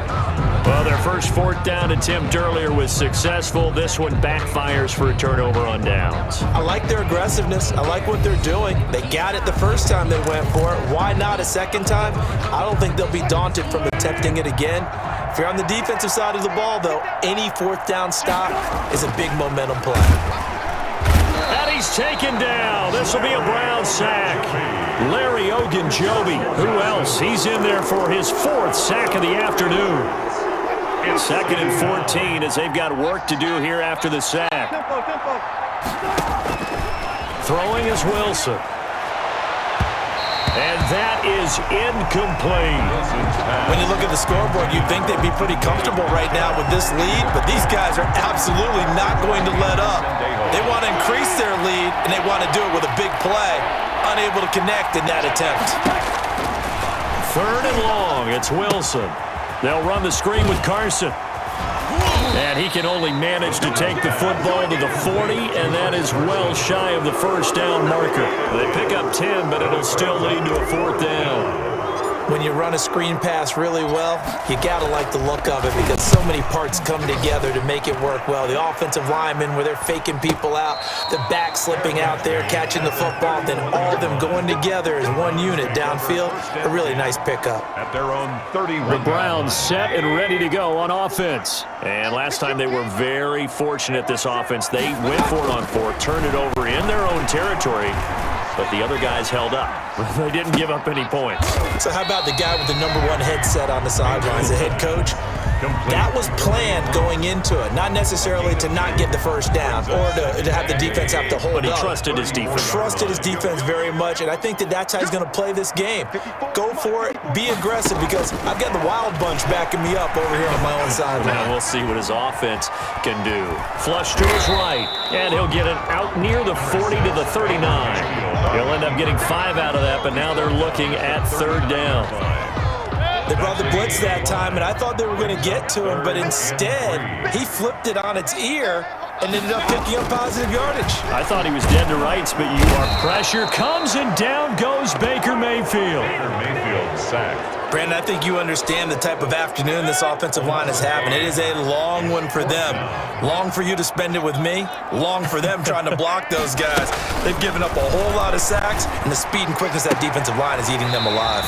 Well, their first 4th down attempt earlier was successful. This one backfires for a turnover on downs. I like their aggressiveness. I like what they're doing. They got it the first time they went for it. Why not a second time? I don't think they'll be daunted from attempting it again. If you're on the defensive side of the ball, though, any 4th down stop is a big momentum play. And he's taken down. This will be a Brown sack. Larry Ogunjobi. Who else? He's in there for his 4th sack of the afternoon. 2nd and 14 as they've got work to do here after the sack. Throwing is Wilson. And that is incomplete. When you look at the scoreboard, you'd think they'd be pretty comfortable right now with this lead, but these guys are absolutely not going to let up. They want to increase their lead, and they want to do it with a big play. Unable to connect in that attempt. 3rd and long, it's Wilson. They'll run the screen with Carson. And he can only manage to take the football to the 40, and that is well shy of the 1st down marker. They pick up 10, but it'll still lead to a 4th down. When you run a screen pass really well, you got to like the look of it because so many parts come together to make it work well. The offensive linemen, where they're faking people out, the back slipping out there, catching the football, then all of them going together as one unit downfield. A really nice pickup. At their own 31. The Browns set and ready to go on offense. And last time they were very fortunate, this offense. They went for it on 4th, turned it over in their own territory, but the other guys held up. They didn't give up any points. So how about the guy with the #1 headset on the sidelines, the head coach? That was planned going into it, not necessarily to not get the 1st down or to have the defense have to hold up. But he trusted his defense. Trusted his defense very much, and I think that's how he's going to play this game. Go for it, be aggressive, because I've got the Wild Bunch backing me up over here on my own sideline. Now we'll see what his offense can do. Flush to his right, and he'll get it out near the 40 to the 39. He'll end up getting 5 out of that, but now they're looking at 3rd down. They brought the blitz that time, and I thought they were going to get to him, but instead, he flipped it on its ear and ended up picking up positive yardage. I thought he was dead to rights, but you are. Pressure comes, and down goes Baker Mayfield. Baker Mayfield sacked. Brandon, I think you understand the type of afternoon this offensive line is having. It is a long one for them. Long for you to spend it with me. Long for them trying to block those guys. They've given up a whole lot of sacks, and the speed and quickness of that defensive line is eating them alive.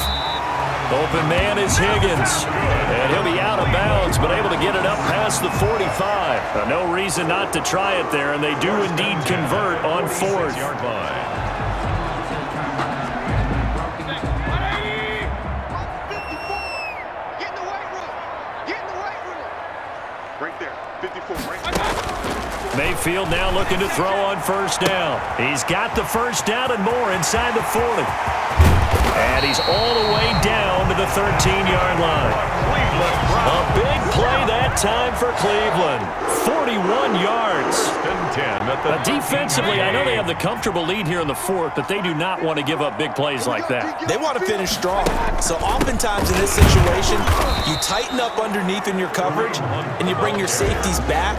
Open man is Higgins, and he'll be out of bounds, but able to get it up past the 45. No reason not to try it there, and they do indeed convert on 4th. Yard line. Right there, 54, right there. Mayfield now looking to throw on 1st down. He's got the 1st down and more inside the 40. And he's all the way down to the 13-yard line. A big play that time for Cleveland. 41 yards. Defensively, I know they have the comfortable lead here in the 4th, but they do not want to give up big plays like that. They want to finish strong. So oftentimes in this situation, you tighten up underneath in your coverage, and you bring your safeties back.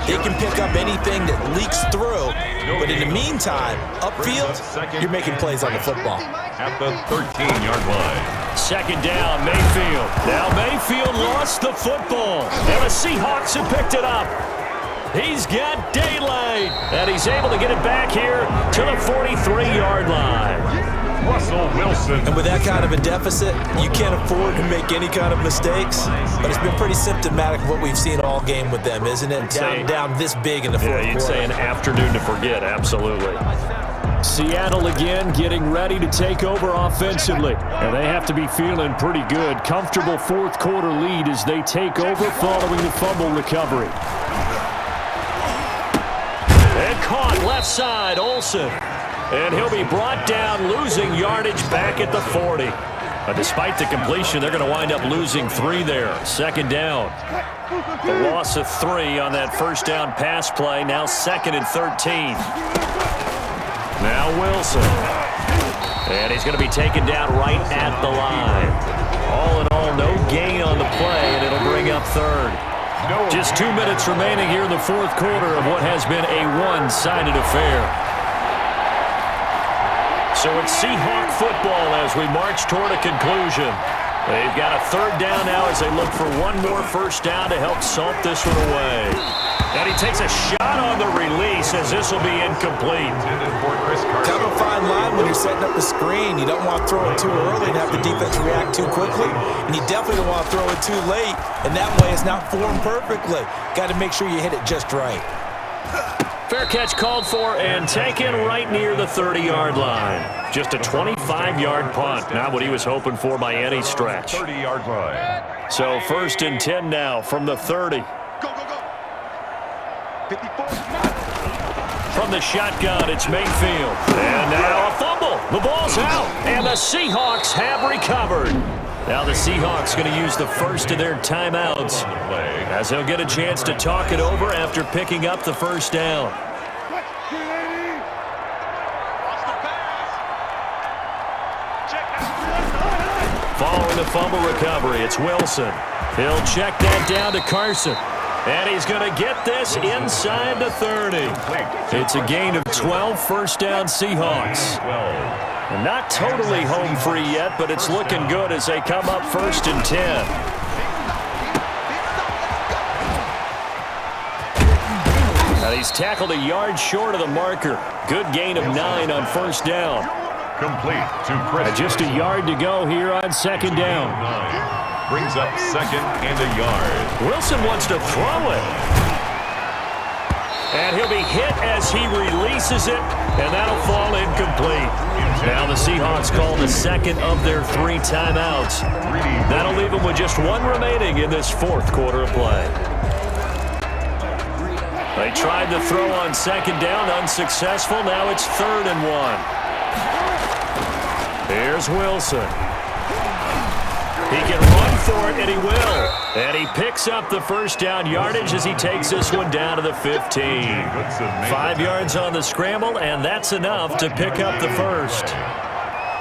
They can pick up anything that leaks through. But in the meantime, upfield, you're making plays on the football. At the 13-yard line. 2nd down, Mayfield. Now Mayfield lost the football, and the Seahawks have picked it up. He's got daylight, and he's able to get it back here to the 43-yard line. Russell Wilson. And with that kind of a deficit, you can't afford to make any kind of mistakes. But it's been pretty symptomatic of what we've seen all game with them, isn't it? Down this big in the 4th quarter. Yeah, you'd say an afternoon to forget, absolutely. Seattle again getting ready to take over offensively. And they have to be feeling pretty good. Comfortable 4th quarter lead as they take over following the fumble recovery. And caught left side, Olsen. And he'll be brought down, losing yardage back at the 40. Despite the completion, they're going to wind up losing 3 there. 2nd down. A loss of 3 on that 1st down pass play. Now 2nd and 13. Now Wilson. And he's going to be taken down right at the line. All in all, no gain on the play, and it'll bring up 3rd. Just 2 minutes remaining here in the 4th quarter of what has been a one-sided affair. So it's Seahawk football as we march toward a conclusion. They've got a 3rd down now as they look for one more 1st down to help salt this one away. And he takes a shot on the release as this will be incomplete. Kind of a fine line when you're setting up the screen. You don't want to throw it too early and have the defense react too quickly. And you definitely don't want to throw it too late. And that way it's not formed perfectly. Got to make sure you hit it just right. Fair catch called for and taken right near the 30-yard line. Just a 25-yard punt. Not what he was hoping for by any stretch. 30-yard line. So 1st and 10 now from the 30. Go, go, go. 54. From the shotgun, it's Mayfield. And now a fumble. The ball's out. And the Seahawks have recovered. Now the Seahawks going to use the first of their timeouts as they'll get a chance to talk it over after picking up the 1st down. Following the fumble recovery, it's Wilson. He'll check that down to Carson. And he's going to get this inside the 30. It's a gain of 12, 1st down Seahawks. And not totally home free yet, but it's looking good as they come up 1st and 10. And he's tackled a yard short of the marker. Good gain of 9 on 1st down. Complete to Chris. Just a yard to go here on 2nd down. Brings up 2nd and a yard. Wilson wants to throw it. And he'll be hit as he releases it, and that'll fall incomplete. Now the Seahawks call the 2nd of their 3 timeouts. That'll leave them with just 1 remaining in this 4th quarter of play. They tried to throw on 2nd down, unsuccessful. Now it's 3rd and 1. Here's Wilson. He can run for it, and he will. And he picks up the 1st down yardage as he takes this one down to the 15. 5 yards on the scramble, and that's enough to pick up the 1st.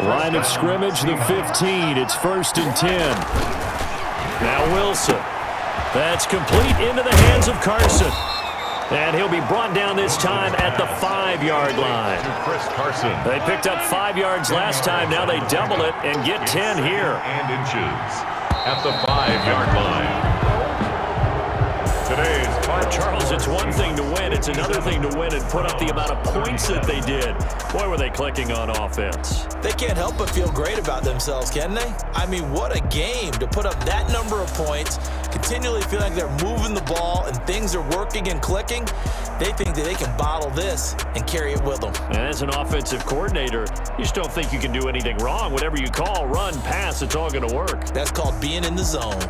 Line of scrimmage, the 15. It's 1st and 10. Now Wilson. That's complete into the hands of Carson. And he'll be brought down this time at the 5-yard line. To Chris Carson. They picked up 5 yards last time. Now they double it and get 10 here. And inches at the 5-yard line. Today's Charles, it's one thing to win. It's another thing to win and put up the amount of points that they did. Boy, were they clicking on offense. They can't help but feel great about themselves, can they? I mean, what a game to put up that number of points, continually feel like they're moving the ball and things are working and clicking. They think that they can bottle this and carry it with them. And as an offensive coordinator, you just don't think you can do anything wrong. Whatever you call, run, pass, it's all going to work. That's called being in the zone.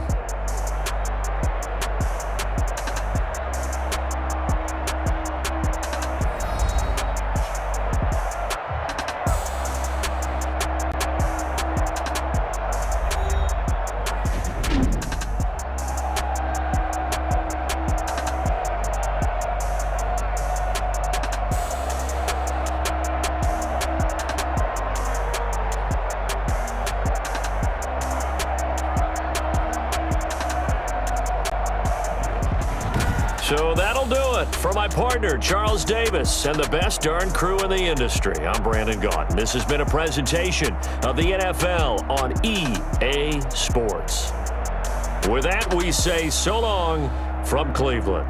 So that'll do it for my partner, Charles Davis, and the best darn crew in the industry. I'm Brandon Gaudin. This has been a presentation of the NFL on EA Sports. With that, we say so long from Cleveland.